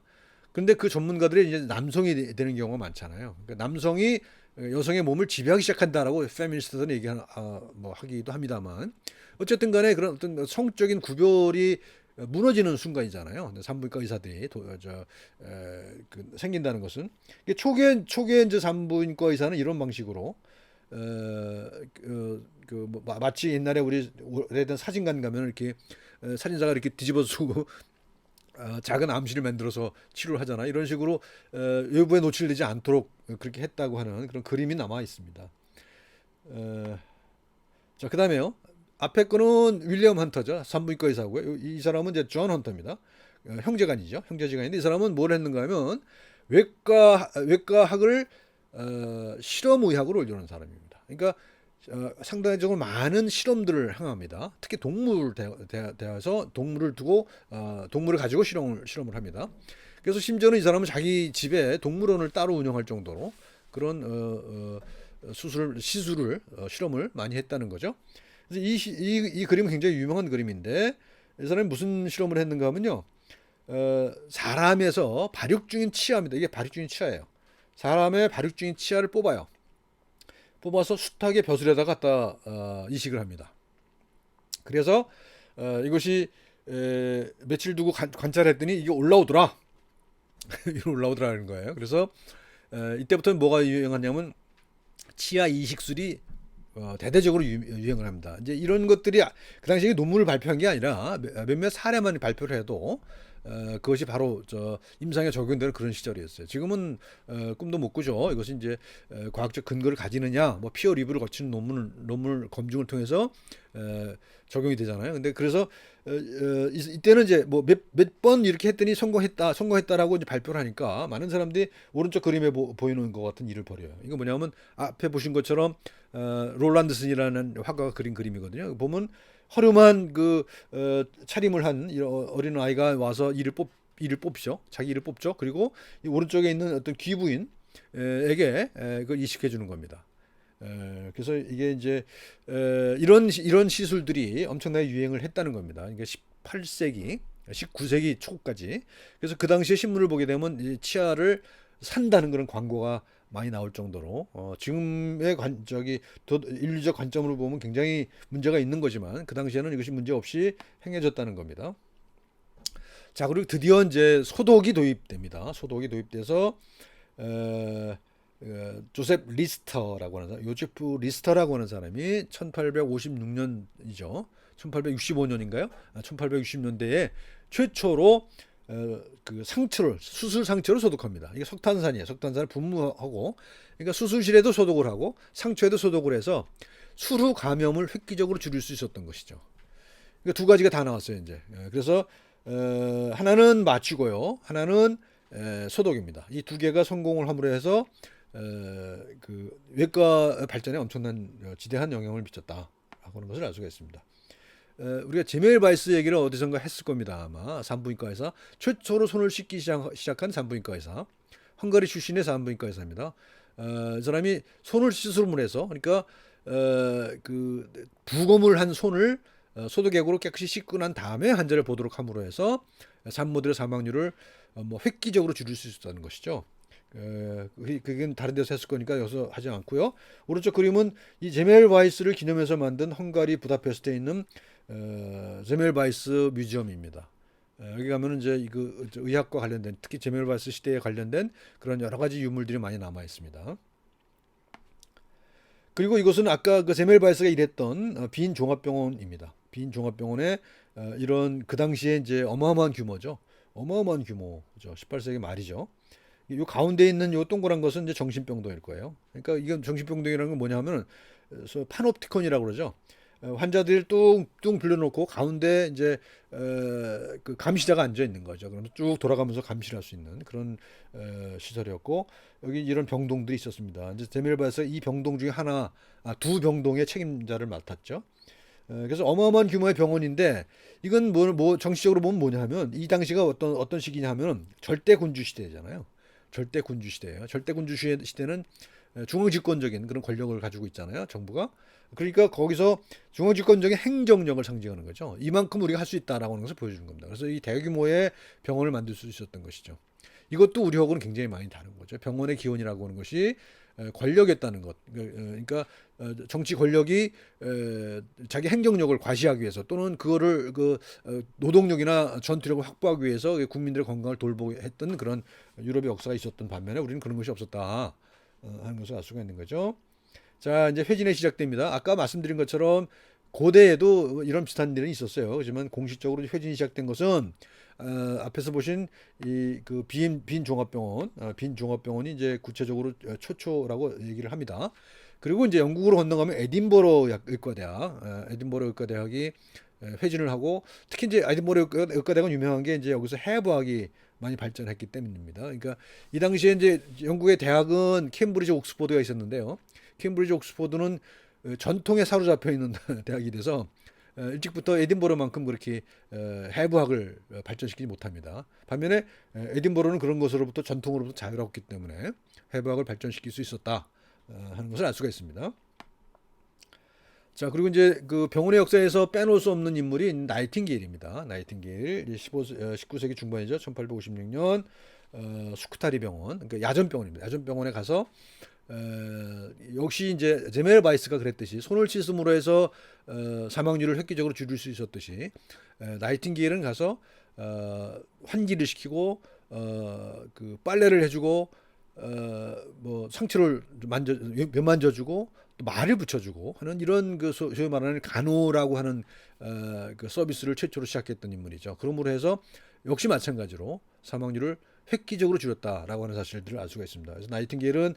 근데 그 전문가들이 이제 남성이 되는 경우가 많잖아요. 그러니까 남성이 여성의 몸을 지배하기 시작한다라고 페미니스트들은 하기도 합니다만, 어쨌든 간에 그런 어떤 성적인 구별이 무너지는 순간이잖아요. 산부인과 의사들이 생긴다는 것은 초기에 이제 산부인과 의사는 이런 방식으로 마치 옛날에 우리 오래된 사진관 가면 이렇게 사진사가 이렇게 뒤집어 쓰고 작은 암실을 만들어서 치료를 하잖아. 이런 식으로 외부에 노출되지 않도록 그렇게 했다고 하는 그런 그림이 남아 있습니다. 자, 그다음에요. 앞에 거는 윌리엄 헌터죠. 산부인과 의사고요. 이 사람은 이제 존 헌터입니다. 형제간이죠. 형제지간인데 이 사람은 뭘 했는가 하면 외과학을 실험의학으로 이루는 사람입니다. 그러니까 상당적으로 많은 실험들을 행합니다. 특히 동물을 대해서 동물을 두고 동물을 가지고 실험을 합니다. 그래서 심지어는 이 사람은 자기 집에 동물원을 따로 운영할 정도로 그런 시술을 실험을 많이 했다는 거죠. 그래서 이 그림은 굉장히 유명한 그림인데 이 사람이 무슨 실험을 했는가 하면요, 사람에서 발육 중인 치아입니다. 이게 발육 중인 치아예요. 사람의 발육 중인 치아를 뽑아서 숱하게 벼슬에다 갖다 이식을 합니다. 그래서 이것이 며칠 두고 관찰했더니 이게 올라오더라. 이게 올라오더라는 거예요. 그래서 이때부터는 뭐가 유행하냐면 치아 이식술이 대대적으로 유행을 합니다. 이제 이런 것들이 그 당시에 논문을 발표한 게 아니라 몇몇 사례만 발표를 해도 그것이 바로 임상에 적용되는 그런 시절이었어요. 지금은 꿈도 못 꾸죠. 이것이 이제 과학적 근거를 가지느냐, 뭐 피어 리뷰를 거치는 논문 검증을 통해서 적용이 되잖아요. 근데 그래서 이때는 이제 뭐 몇 번 이렇게 했더니 성공했다라고 이제 발표를 하니까 많은 사람들이 오른쪽 그림에 보이는 것 같은 일을 벌여요. 이거 뭐냐면 앞에 보신 것처럼 롤란드슨이라는 화가가 그린 그림이거든요. 보면 허름한 차림을 한 어린 아이가 와서 이를 뽑죠. 자기 이를 뽑죠. 그리고 이 오른쪽에 있는 어떤 귀부인에게 그걸 이식해 주는 겁니다. 그래서 이게 이제 이런 시술들이 엄청나게 유행을 했다는 겁니다. 그러니까 18세기, 19세기 초까지. 그래서 그 당시에 신문을 보게 되면 이 치아를 산다는 그런 광고가 많이 나올 정도로 지금의 인류적 관점으로 보면 굉장히 문제가 있는 거지만 그 당시에는 이것이 문제 없이 행해졌다는 겁니다. 자, 그리고 드디어 이제 소독이 도입됩니다. 소독이 도입돼서 조셉 리스터라고 하는 사람, 요제프 리스터라고 하는 사람이 1856년이죠. 1865년인가요? 1860년대에 최초로 그 수술 상처를 소독합니다. 이게 석탄산이에요. 석탄산을 분무하고, 그러니까 수술실에도 소독을 하고 상처에도 소독을 해서 수루 감염을 획기적으로 줄일 수 있었던 것이죠. 그러니까 두 가지가 다 나왔어요, 이제. 그래서 하나는 맞추고요, 하나는 소독입니다. 이 두 개가 성공을 함으로 해서 그 외과 발전에 엄청난 지대한 영향을 미쳤다라고 하는 것을 알 수가 있습니다. 우리가 제멜 바이스 얘기를 어디선가 했을 겁니다. 아마 산부인과 의사, 최초로 손을 씻기 시작한 산부인과 의사, 헝가리 출신의 산부인과 의사입니다. 이 사람이 손을 시술을 해서, 그러니까 그 부검을 한 손을 소독액으로 깨끗이 씻고 난 다음에 환자를 보도록 함으로 해서 산모들의 사망률을 뭐 획기적으로 줄일 수 있었다는 것이죠. 그게 다른 데서 했을 거니까 여기서 하지 않고요. 오른쪽 그림은 이 제멜 바이스를 기념해서 만든 헝가리 부다페스트에 있는 제멜 바이스 뮤지엄입니다. 여기 가면은 이제 의학과 관련된, 특히 제멜 바이스 시대에 관련된 그런 여러 가지 유물들이 많이 남아 있습니다. 그리고 이것은 아까 그 제멜 바이스가 일했던 빈 종합병원입니다. 빈 종합병원에 이런 그 당시에 이제 어마어마한 규모죠. 어마어마한 규모죠. 18세기 말이죠. 이 가운데 있는 요 동그란 것은 이제 정신병동일 거예요. 그러니까 이건 정신병동이라는 건 뭐냐면은 파놉티콘이라고 그러죠. 환자들 뚱뚱 빌려놓고 가운데 이제 그 감시자가 앉아 있는 거죠. 그러면 쭉 돌아가면서 감시를 할 수 있는 그런 시설이었고, 여기 이런 병동들이 있었습니다. 이제 데밀바에서 이 병동 중에 두 병동의 책임자를 맡았죠. 그래서 어마어마한 규모의 병원인데, 이건 정치적으로 보면 뭐냐면, 이 당시가 어떤 시기냐면 절대 군주 시대잖아요. 절대 군주 시대예요. 절대 군주 시대는 중앙 집권적인 그런 권력을 가지고 있잖아요, 정부가. 그러니까 거기서 중앙 집권적인 행정력을 상징하는 거죠. 이만큼 우리가 할 수 있다라고 하는 것을 보여주는 겁니다. 그래서 이 대규모의 병원을 만들 수 있었던 것이죠. 이것도 우리하고는 굉장히 많이 다른 거죠. 병원의 기원이라고 하는 것이 권력이었다는 것. 그러니까 정치 권력이 자기 행정력을 과시하기 위해서, 또는 그거를 노동력이나 전투력을 확보하기 위해서 국민들의 건강을 돌보게 했던 그런 유럽의 역사가 있었던 반면에 우리는 그런 것이 없었다 하는 것을 알 수가 있는 거죠. 자, 이제 회진이 시작됩니다. 아까 말씀드린 것처럼 고대에도 이런 비슷한 일은 있었어요. 하지만 공식적으로 회진이 시작된 것은 앞에서 보신 빈 종합병원, 빈 종합병원이 이제 구체적으로 초초라고 얘기를 합니다. 그리고 이제 영국으로 건너가면 에딘버러 의과대학이 회진을 하고, 특히 이제 에딘버러 의과대학은 유명한 게 이제 여기서 해부학이 많이 발전했기 때문입니다. 그러니까 이 당시에 이제 영국의 대학은 케임브리지 옥스포드가 있었는데요. 케임브리지 옥스포드는 전통에 사로잡혀 있는 대학이 돼서 일찍부터 에딘버러만큼 그렇게 해부학을 발전시키지 못합니다. 반면에 에딘버러는 그런 것으로부터, 전통으로부터 자유로웠기 때문에 해부학을 발전시킬 수 있었다 하는 것을 알 수가 있습니다. 자, 그리고 이제 그 병원의 역사에서 빼놓을 수 없는 인물이 나이팅게일입니다. 나이팅게일, 19세기 중반이죠. 1856년 수쿠타리 병원, 그러니까 야전병원입니다. 야전병원에 가서 역시 이제 제멜 바이스가 그랬듯이 손을 씻음으로 해서 사망률을 획기적으로 줄일 수 있었듯이, 나이팅게일은 가서 환기를 시키고 그 빨래를 해주고 뭐 상처를 만져주고 또 말을 붙여주고 하는 이런 그 소위 말하는 간호라고 하는 그 서비스를 최초로 시작했던 인물이죠. 그러므로 해서 역시 마찬가지로 사망률을 획기적으로 줄였다라고 하는 사실들을 알 수가 있습니다. 그래서 나이팅게일은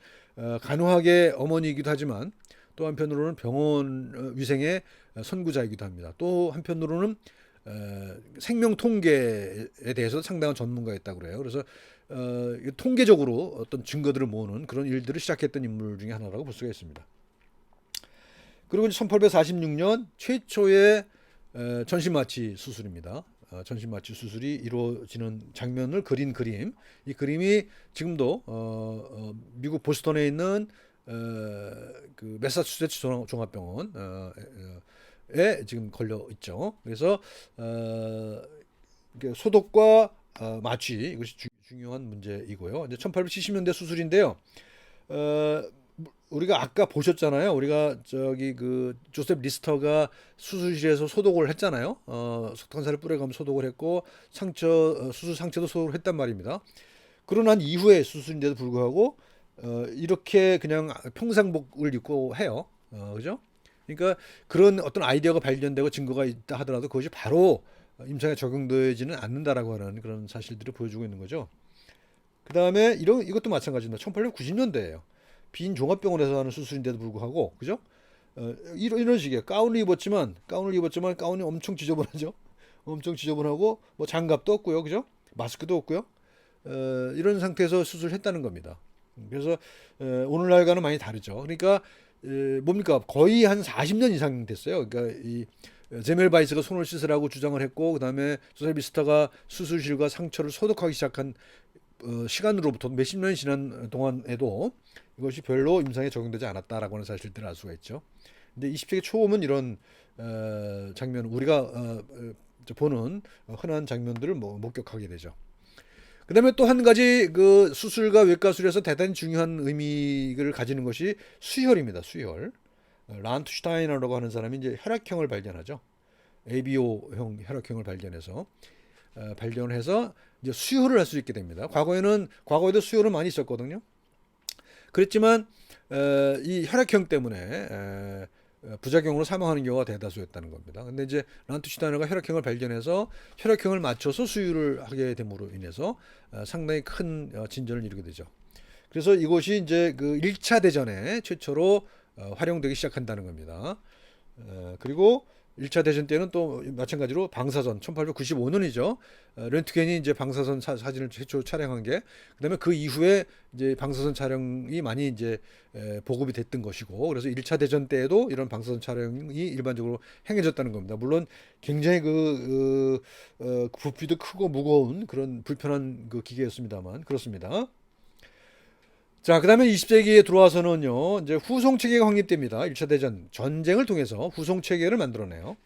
간호학의 어머니이기도 하지만 또 한편으로는 병원 위생의 선구자이기도 합니다. 또 한편으로는 생명 통계에 대해서 상당한 전문가였다고 그래요. 그래서 통계적으로 어떤 증거들을 모으는 그런 일들을 시작했던 인물 중에 하나라고 볼 수가 있습니다. 그리고 1846년 최초의 전신마취 수술입니다. 전신마취 수술이 이루어지는 장면을 그린 그림. 이 그림이 지금도 미국 보스턴에 있는 그 매사추세츠 종합병원에 지금 걸려 있죠. 그래서 소독과 마취 이것이 중요한 문제이고요. 이제 1870년대 수술인데요. 어, 우리가 아까 보셨잖아요. 우리가 저기 그 조셉 리스터가 수술실에서 소독을 했잖아요. 석탄살을 뿌려가면 소독을 했고 수술 상처도 소독을 했단 말입니다. 그러고 난 이후에 수술인데도 불구하고 이렇게 그냥 평상복을 입고 해요. 그죠? 그러니까 그런 어떤 아이디어가 발견되고 증거가 있다 하더라도 그것이 바로 임상에 적용되지는 않는다라고 하는 그런 사실들을 보여주고 있는 거죠. 그 다음에 이것도 마찬가지입니다. 1890년대예요. 빈 종합병원에서 하는 수술인데도 불구하고, 그죠? 이런 식의 가운을 입었지만 가운이 엄청 지저분하죠. 엄청 지저분하고 뭐 장갑도 없고요, 그죠? 마스크도 없고요. 이런 상태에서 수술했다는 겁니다. 그래서 오늘날과는 많이 다르죠. 그러니까 뭡니까? 거의 한 40년 이상 됐어요. 그러니까 이 제멜바이스가 손을 씻으라고 주장을 했고, 그다음에 조셉 리스터가 수술실과 상처를 소독하기 시작한 시간으로부터 몇십 년이 지난 동안에도 이것이 별로 임상에 적용되지 않았다라고 하는 사실들을 알 수가 있죠. 근데 20세기 초음은 이런 장면 우리가 보는 흔한 장면들을 목격하게 되죠. 그다음에 또 한 가지 그 수술과 외과술에서 대단히 중요한 의미를 가지는 것이 수혈입니다. 수혈. 란투슈타이너라고 하는 사람이 이제 혈액형을 발견하죠. ABO형 혈액형을 발견해서 이제 수혈을 할 수 있게 됩니다. 과거에도 수혈은 많이 있었거든요. 그랬지만 이 혈액형 때문에 부작용으로 사망하는 경우가 대다수였다는 겁니다. 근데 이제 란투슈타이너가 혈액형을 발견해서 혈액형을 맞춰서 수혈을 하게 됨으로 인해서 상당히 큰 진전을 이루게 되죠. 그래서 이것이 이제 그 1차 대전에 최초로 활용되기 시작한다는 겁니다. 그리고 1차 대전 때는 또 마찬가지로 방사선 1895년이죠. 렌트겐이 이제 방사선 사진을 최초 촬영한 게 그다음에 그 이후에 이제 방사선 촬영이 많이 이제 보급이 됐던 것이고 그래서 1차 대전 때에도 이런 방사선 촬영이 일반적으로 행해졌다는 겁니다. 물론 굉장히 부피도 크고 무거운 그런 불편한 그 기계였습니다만 그렇습니다. 자, 그다음에 20세기에 들어와서는요, 이제 후송 체계가 확립됩니다. 1차 대전 전쟁을 통해서 후송 체계를 만들어내요.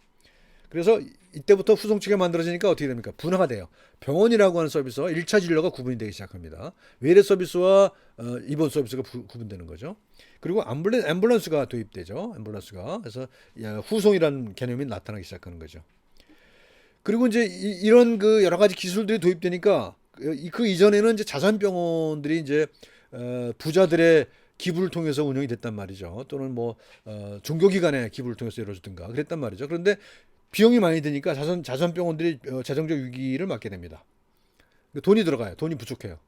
그래서 이때부터 후송 체계가 만들어지니까 어떻게 됩니까? 분화가 돼요. 병원이라고 하는 서비스와 1차 진료가 구분이 되기 시작합니다. 외래 서비스와 입원 서비스가 구분되는 거죠. 그리고 앰뷸런스가 도입되죠. 앰뷸런스가. 그래서 후송이라는 개념이 나타나기 시작하는 거죠. 그리고 이제 이런 그 여러 가지 기술들이 도입되니까 그 이전에는 이제 자산병원들이 이제 부자들의 기부를 통해서 운영이 됐단 말이죠. 또는 뭐 종교기관의 기부를 통해서 이루어졌든가 그랬단 말이죠. 그런데 비용이 많이 드니까 자산병원들이 재정적 위기를 맞게 됩니다. 돈이 들어가요. 돈이 부족해요.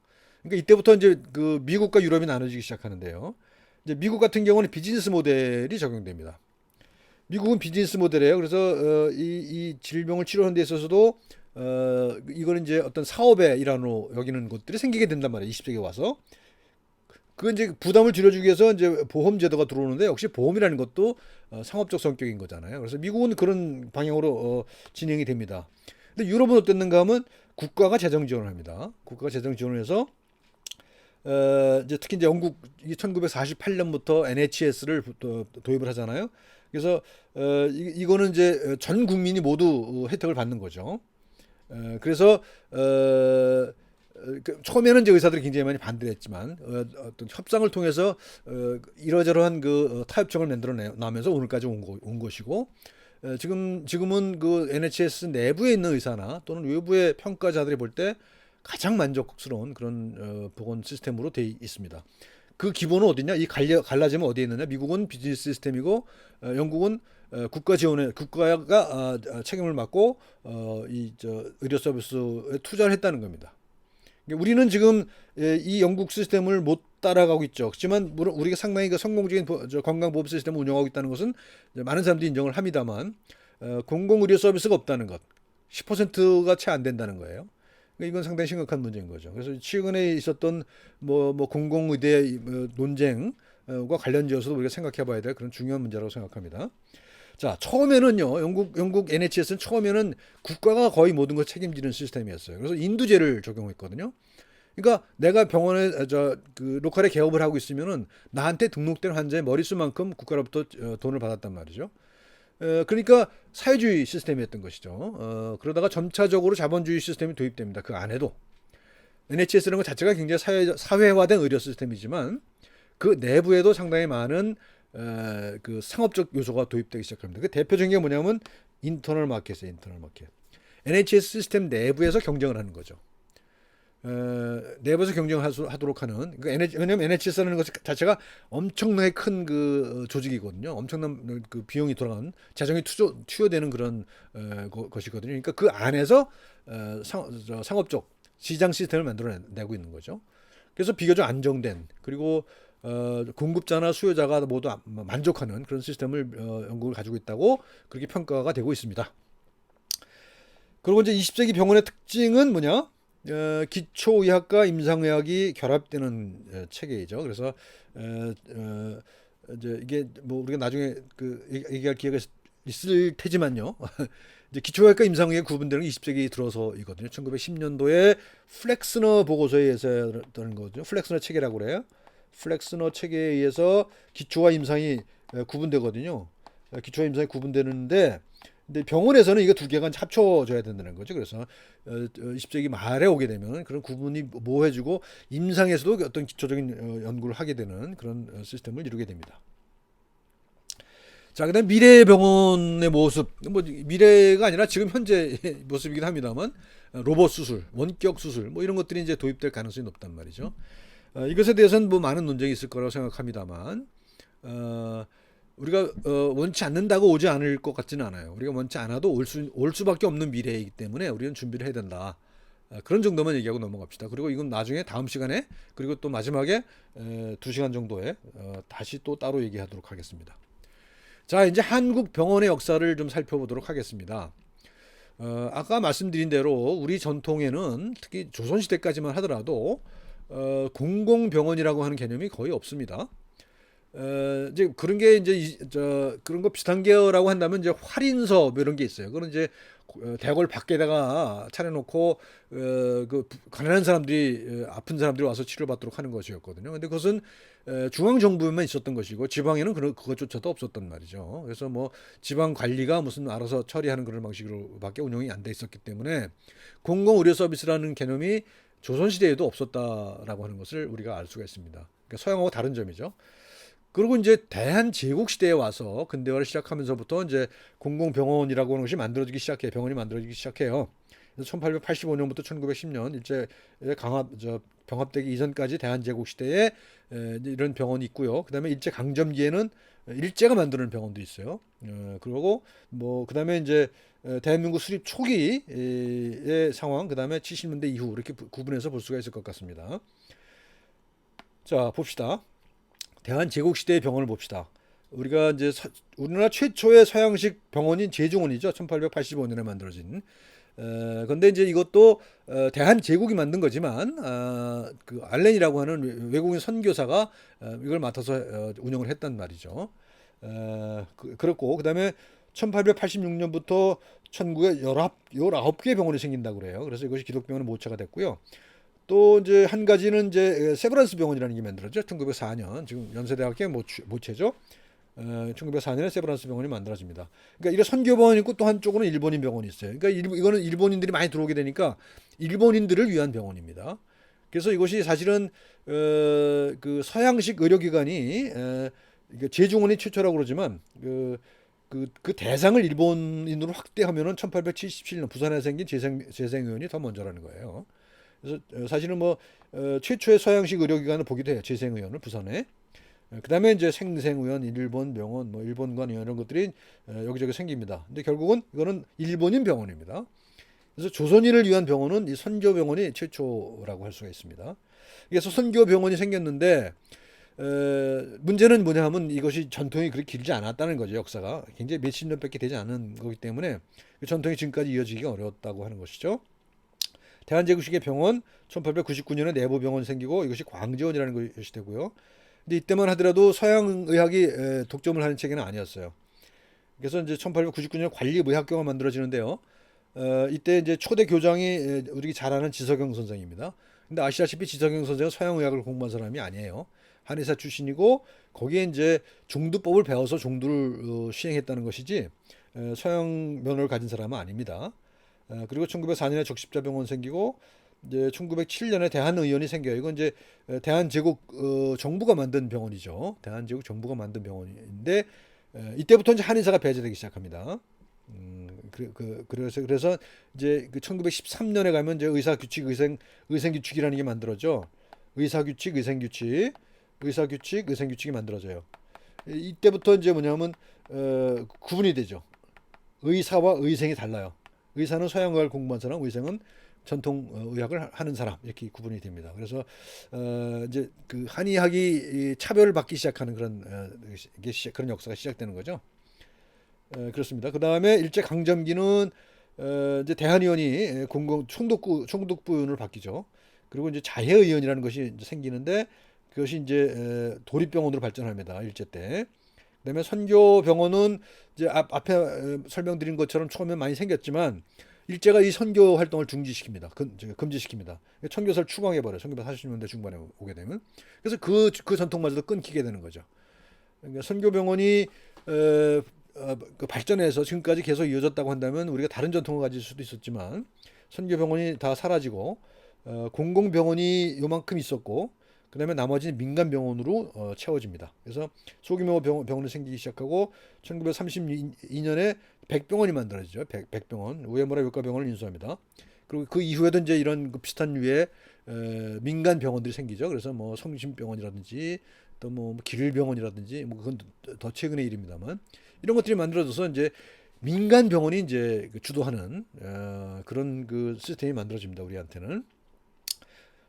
그러니까 이때부터 이제 그 미국과 유럽이 나눠지기 시작하는데요. 이제 미국 같은 경우는 비즈니스 모델이 적용됩니다. 미국은 비즈니스 모델이에요. 그래서 이 질병을 치료하는 데 있어서도 이거는 이제 어떤 사업의 일환으로 여기는 것들이 생기게 된단 말이에요. 20세기에 와서. 그 이제 부담을 줄여주기 위해서 이제 보험 제도가 들어오는데 역시 보험이라는 것도 상업적 성격인 거잖아요. 그래서 미국은 그런 방향으로 진행이 됩니다. 근데 유럽은 어땠는가 하면 국가가 재정 지원을 합니다. 국가가 재정 지원을 해서 이제 특히 이제 영국이 1948년부터 NHS를 도입을 하잖아요. 그래서 이거는 이제 전 국민이 모두 혜택을 받는 거죠. 그래서 처음에는 이제 의사들이 굉장히 많이 반대를 했지만 어떤 협상을 통해서 이러저러한 그 타협점을 만들어내면서 오늘까지 온 것이고 지금은 그 NHS 내부에 있는 의사나 또는 외부의 평가자들이 볼 때 가장 만족스러운 그런 보건 시스템으로 돼 있습니다. 그 기본은 어디냐? 이 갈라지면 어디에 있느냐? 미국은 비즈니스 시스템이고 영국은 국가 지원에 국가가 책임을 맡고 이저 의료 서비스에 투자를 했다는 겁니다. 그러니까 우리는 지금 이 영국 시스템을 못 따라가고 있죠. 그렇지만 물론 우리가 상당히 그 성공적인 건강보험 시스템을 운영하고 있다는 것은 많은 사람들이 인정을 합니다만 공공의료 서비스가 없다는 것, 10%가 채 안 된다는 거예요. 그러니까 이건 상당히 심각한 문제인 거죠. 그래서 최근에 있었던 뭐 공공의대 논쟁과 관련지어서도 우리가 생각해봐야 될 그런 중요한 문제라고 생각합니다. 자, 처음에는요, 영국 NHS는 처음에는 국가가 거의 모든 걸 책임지는 시스템이었어요. 그래서 인두제를 적용했거든요. 그러니까 내가 병원에 그 로컬에 개업을 하고 있으면은 나한테 등록된 환자의 머릿수만큼 국가로부터 돈을 받았단 말이죠. 그러니까 사회주의 시스템이었던 것이죠. 그러다가 점차적으로 자본주의 시스템이 도입됩니다. 그 안에도 NHS라는 것 자체가 굉장히 사회화된 의료 시스템이지만 그 내부에도 상당히 많은 그 상업적 요소가 도입되기 시작합니다. 그 대표적인 게 뭐냐면 인터널 마켓이에요. 인터널 마켓. NHS 시스템 내부에서 경쟁을 하는 거죠. 내부에서 경쟁하도록 하는. 왜냐하면 NHS라는 것 자체가 엄청나게 큰 그 조직이거든요. 엄청난 그 비용이 돌아가는 재정이 투여되는 그런 것이거든요. 그러니까 그 안에서 상업적 시장 시스템을 만들어내고 있는 거죠. 그래서 비교적 안정된 그리고 공급자나 수요자가 모두 만족하는 그런 시스템을 영국을 가지고 있다고 그렇게 평가가 되고 있습니다. 그리고 이제 20세기 병원의 특징은 뭐냐? 기초의학과 임상의학이 결합되는 체계이죠. 그래서 이제 이게 뭐 우리가 나중에 그 얘기할 기회가 있을 테지만요. 이제 기초의학과 임상의학이 구분되는 게 20세기 들어서이거든요. 1910년도에 플렉스너 보고서에 의해서는 거죠. 플렉스너 체계라고 그래요. 플렉스너 체계에 의해서 기초와 임상이 구분되거든요. 기초와 임상이 구분되는데 근데 병원에서는 이거 두 개가 합쳐져야 된다는 거죠. 그래서 20세기 말에 오게 되면 그런 구분이 모호해지고 임상에서도 어떤 기초적인 연구를 하게 되는 그런 시스템을 이루게 됩니다. 자, 그다음 미래 병원의 모습, 뭐 미래가 아니라 지금 현재 모습이긴 합니다만 로봇 수술, 원격 수술, 뭐 이런 것들이 이제 도입될 가능성이 높단 말이죠. 이것에 대해서는 뭐 많은 논쟁이 있을 거라고 생각합니다만 우리가 원치 않는다고 오지 않을 것 같지는 않아요. 우리가 원치 않아도 올 수밖에 없는 미래이기 때문에 우리는 준비를 해야 된다. 그런 정도만 얘기하고 넘어갑시다. 그리고 이건 나중에 다음 시간에 그리고 또 마지막에 2시간 정도에 다시 또 따로 얘기하도록 하겠습니다. 자, 이제 한국 병원의 역사를 좀 살펴보도록 하겠습니다. 아까 말씀드린 대로 우리 전통에는 특히 조선시대까지만 하더라도 공공병원이라고 하는 개념이 거의 없습니다. 이제 그런 게 이제 그런 거 비슷한 게라고 한다면 이제 활인서 뭐 이런 게 있어요. 그건 이제 대궐 밖에다가 차려놓고 그 가난한 사람들이 아픈 사람들이 와서 치료받도록 하는 것이었거든요. 근데 그것은 중앙 정부에만 있었던 것이고 지방에는 그것조차도 없었단 말이죠. 그래서 뭐 지방 관리가 무슨 알아서 처리하는 그런 방식으로밖에 운영이 안 돼 있었기 때문에 공공 의료 서비스라는 개념이 조선 시대에도 없었다라고 하는 것을 우리가 알 수가 있습니다. 그러니까 서양하고 다른 점이죠. 그리고 이제 대한제국 시대에 와서 근대화를 시작하면서부터 이제 공공병원이라고 하는 것이 만들어지기 시작해요. 병원이 만들어지기 시작해요. 그래서 1885년부터 1910년 일제 병합되기 이전까지 대한제국 시대에 이런 병원이 있고요. 그다음에 일제 강점기에는 일제가 만드는 병원도 있어요. 그리고 뭐 그다음에 이제 대한민국 수립 초기의 상황, 그다음에 70년대 이후 이렇게 구분해서 볼 수가 있을 것 같습니다. 자, 봅시다. 대한제국시대의 병원을 봅시다. 우리가 이제 우리나라 최초의 서양식 병원인 제중원이죠. 1885년에 만들어진. 근데 이제 이것도 대한제국이 만든 거지만 그 알렌이라고 하는 외국인 선교사가 이걸 맡아서 운영을 했단 말이죠. 그렇고 그다음에 1886년부터 천국에 19개 병원이 생긴다고 그래요. 그래서 이것이 기독병원의 모차가 됐고요. 또 이제 한 가지는 이제 세브란스 병원이라는 게 만들어졌죠. 1904년 지금 연세대학교 모체죠. 1904년에 세브란스 병원이 만들어집니다. 그러니까 이런 선교병원이 있고 또 한쪽으로는 일본인 병원이 있어요. 그러니까 이거는 일본인들이 많이 들어오게 되니까 일본인들을 위한 병원입니다. 그래서 이것이 사실은 그 서양식 의료기관이 제중원이 최초라고 그러지만 그 대상을 일본인으로 확대하면은 1877년 부산에 생긴 재생의원이 더 먼저라는 거예요. 그래서 사실은 뭐 최초의 서양식 의료기관을 보기도 해요. 재생의원을 부산에. 그다음에 이제 생생의원, 일본 병원, 뭐 일본관 이런 것들이 여기저기 생깁니다. 근데 결국은 이거는 일본인 병원입니다. 그래서 조선인을 위한 병원은 이 선교병원이 최초라고 할 수가 있습니다. 그래서 선교병원이 생겼는데 문제는 뭐냐 하면 이것이 전통이 그렇게 길지 않았다는 거죠. 역사가 굉장히 몇십 년밖에 되지 않은 거기 때문에 그 전통이 지금까지 이어지기가 어려웠다고 하는 것이죠. 대한제국식의 병원 1899년에 내부병원이 생기고 이것이 광제원이라는 것이 되고요. 근데 이때만 하더라도 서양 의학이 독점을 하는 체계는 아니었어요. 그래서 이제 1899년에 관리의학교가 만들어지는데요. 이때 이제 초대 교장이 우리 잘 아는 지석영 선생입니다. 근데 아시다시피 지석영 선생은 서양 의학을 공부한 사람이 아니에요. 한의사 출신이고 거기에 이제 종두법을 배워서 종두를 시행했다는 것이지 서양 면허를 가진 사람은 아닙니다. 그리고 1904년에 적십자병원 생기고 이제 1907년에 대한의원이 생겨요. 이건 이제 대한제국 정부가 만든 병원이죠. 대한제국 정부가 만든 병원인데 이때부터 이제 한의사가 배제되기 시작합니다. 그래서 이제 그 1913년에 가면 이제 의사규칙, 의생규칙이라는 게 만들어져. 의사규칙, 의생규칙이 만들어져요. 이때부터 이제 뭐냐면 구분이 되죠. 의사와 의생이 달라요. 의사는 서양의학을 공부한 사람, 의생은 전통 의학을 하는 사람 이렇게 구분이 됩니다. 그래서 이제 그 한의학이 차별을 받기 시작하는 그런 역사가 시작되는 거죠. 그렇습니다. 그 다음에 일제 강점기는 이제 대한의원이 공공 총독부원으로 바뀌죠. 그리고 이제 자해의원이라는 것이 이제 생기는데 그것이 이제 도립병원으로 발전합니다. 일제 때. 그다음에 선교병원은 이제 앞에 설명드린 것처럼 처음에 많이 생겼지만 일제가 이 선교 활동을 중지시킵니다. 금지시킵니다. 선교사를 추방해버려요. 1940년대 중반에 오게 되면. 그래서 그 전통마저도 끊기게 되는 거죠. 그러니까 선교병원이 그 발전해서 지금까지 계속 이어졌다고 한다면 우리가 다른 전통을 가질 수도 있었지만 선교병원이 다 사라지고 공공병원이 요만큼 있었고 그다음에 나머지는 민간병원으로 채워집니다. 그래서 소규모 병원이 생기기 시작하고 1932년에 백병원이 만들어지죠. 백병원 우에무라 요가병원을 인수합니다. 그리고 그 이후에도 이제 이런 그 비슷한 류의 민간 병원들이 생기죠. 그래서 뭐 성심병원이라든지 또 뭐 길병원이라든지 뭐 그건 더 최근의 일입니다만 이런 것들이 만들어져서 이제 민간 병원이 이제 주도하는 그런 그 시스템이 만들어집니다. 우리한테는.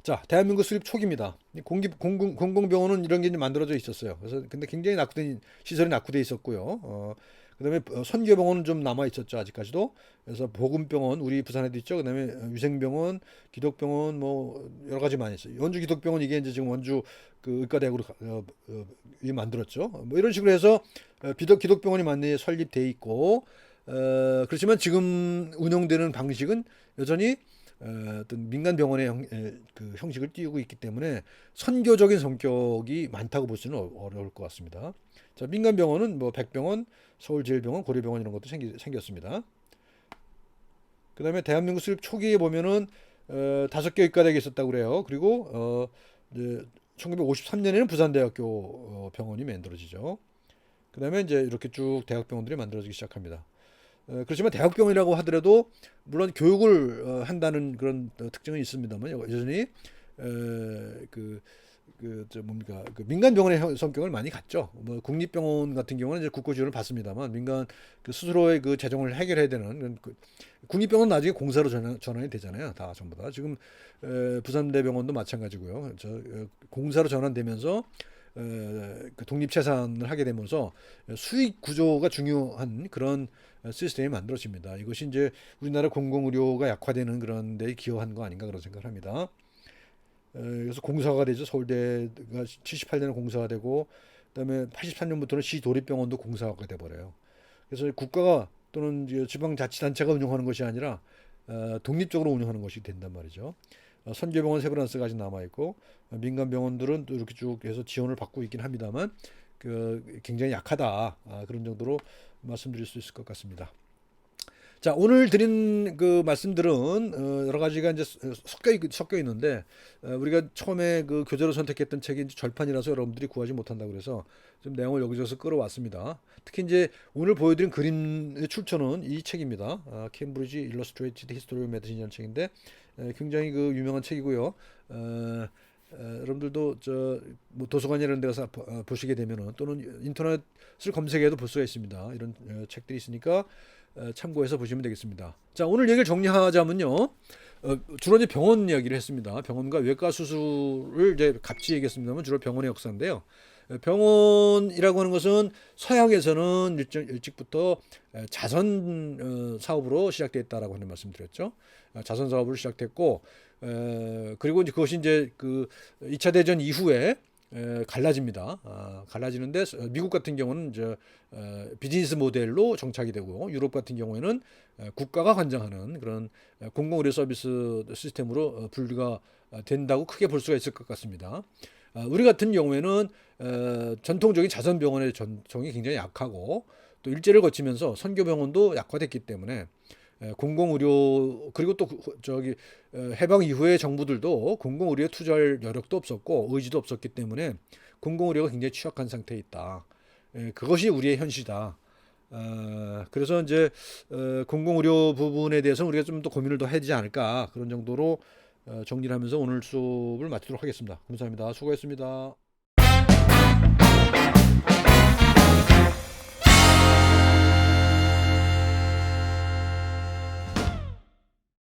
자, 대한민국 수립 초기입니다. 공공병원은 이런 게 이제 만들어져 있었어요. 그래서 근데 굉장히 낙후된 시설이 낙후돼 있었고요. 그다음에 선교병원은 좀 남아 있었죠 아직까지도. 그래서 복음병원 우리 부산에도 있죠. 그다음에 위생병원, 기독병원 뭐 여러 가지 많이 있어요. 원주 기독병원 이게 이제 지금 원주 그 의과대학으로 만들었죠. 뭐 이런 식으로 해서 기독병원이 많이 설립돼 있고 그렇지만 지금 운영되는 방식은 여전히 어떤 민간 병원의 그 형식을 띄우고 있기 때문에 선교적인 성격이 많다고 볼 수는 어려울 것 같습니다. 자, 민간 병원은 뭐 백병원, 서울제일병원, 고려병원 이런 것도 생겼습니다. 그다음에 대한민국 수립 초기에 보면은 5개 의과대학이 있었다고 그래요. 그리고 이제 1953년에는 부산대학교 병원이 만들어지죠. 그다음에 이제 이렇게 쭉 대학병원들이 만들어지기 시작합니다. 그렇지만 대학병원이라고 하더라도 물론 교육을 한다는 그런 특징은 있습니다만 여전히 그 민간 병원의 성격을 많이 갖죠. 뭐 국립병원 같은 경우는 이제 국고 지원을 받습니다만 민간 그 스스로의 그 재정을 해결해야 되는 국립병원 나중에 공사로 전환이 되잖아요. 다 전부 다 지금 부산대병원도 마찬가지고요. 공사로 전환되면서 그 독립재산을 하게 되면서 수익 구조가 중요한 그런 시스템이 만들어집니다. 이것이 이제 우리나라 공공의료가 약화되는 그런 데 기여한 거 아닌가 그런 생각을 합니다. 그래서 공사가 되죠. 서울대가 78년에 공사가 되고 그다음에 83년부터는 시도립병원도 공사가 돼 버려요. 그래서 국가가 또는 지방자치단체가 운영하는 것이 아니라 독립적으로 운영하는 것이 된단 말이죠. 선교병원 세브란스가 아직 남아 있고 민간 병원들은 또 이렇게 쭉 해서 지원을 받고 있긴 합니다만 굉장히 약하다 그런 정도로 말씀드릴 수 있을 것 같습니다. 자, 오늘 드린 그 말씀들은 여러 가지가 이제 섞여 있는데 우리가 처음에 그 교재로 선택했던 책이 이제 절판이라서 여러분들이 구하지 못한다 그래서 좀 내용을 여기저기서 끌어왔습니다. 특히 이제 오늘 보여드린 그림의 출처는 이 책입니다. 케임브리지 일러스트레이티드 히스토리 오브 메디신이라는 책인데 굉장히 그 유명한 책이고요. 여러분들도 뭐 도서관 이런 데 가서 보시게 되면은 또는 인터넷을 검색해도 볼 수가 있습니다. 이런 책들이 있으니까 참고해서 보시면 되겠습니다. 자, 오늘 얘기를 정리하자면요. 주로 이제 병원 이야기를 했습니다. 병원과 외과 수술을 이제 같이 얘기했습니다만 주로 병원의 역사인데요. 병원이라고 하는 것은 서양에서는 일찍부터 자선 사업으로 시작됐다라고 하는 말씀드렸죠. 자선 사업으로 시작됐고 그리고 이제 그것이 이제 그 2차 대전 이후에 갈라집니다. 갈라지는데 미국 같은 경우는 이제 비즈니스 모델로 정착이 되고 유럽 같은 경우에는 국가가 관장하는 그런 공공의료 서비스 시스템으로 분류가 된다고 크게 볼 수가 있을 것 같습니다. 우리 같은 경우에는 전통적인 자선병원의 전통이 굉장히 약하고 또 일제를 거치면서 선교병원도 약화됐기 때문에 공공의료 그리고 또 저기 해방 이후의 정부들도 공공의료에 투자할 여력도 없었고 의지도 없었기 때문에 공공의료가 굉장히 취약한 상태에 있다. 그것이 우리의 현실이다. 그래서 이제 공공의료 부분에 대해서 우리가 좀 더 고민을 더 해야 되지 않을까 그런 정도로 정리를 하면서 오늘 수업을 마치도록 하겠습니다. 감사합니다. 수고했습니다.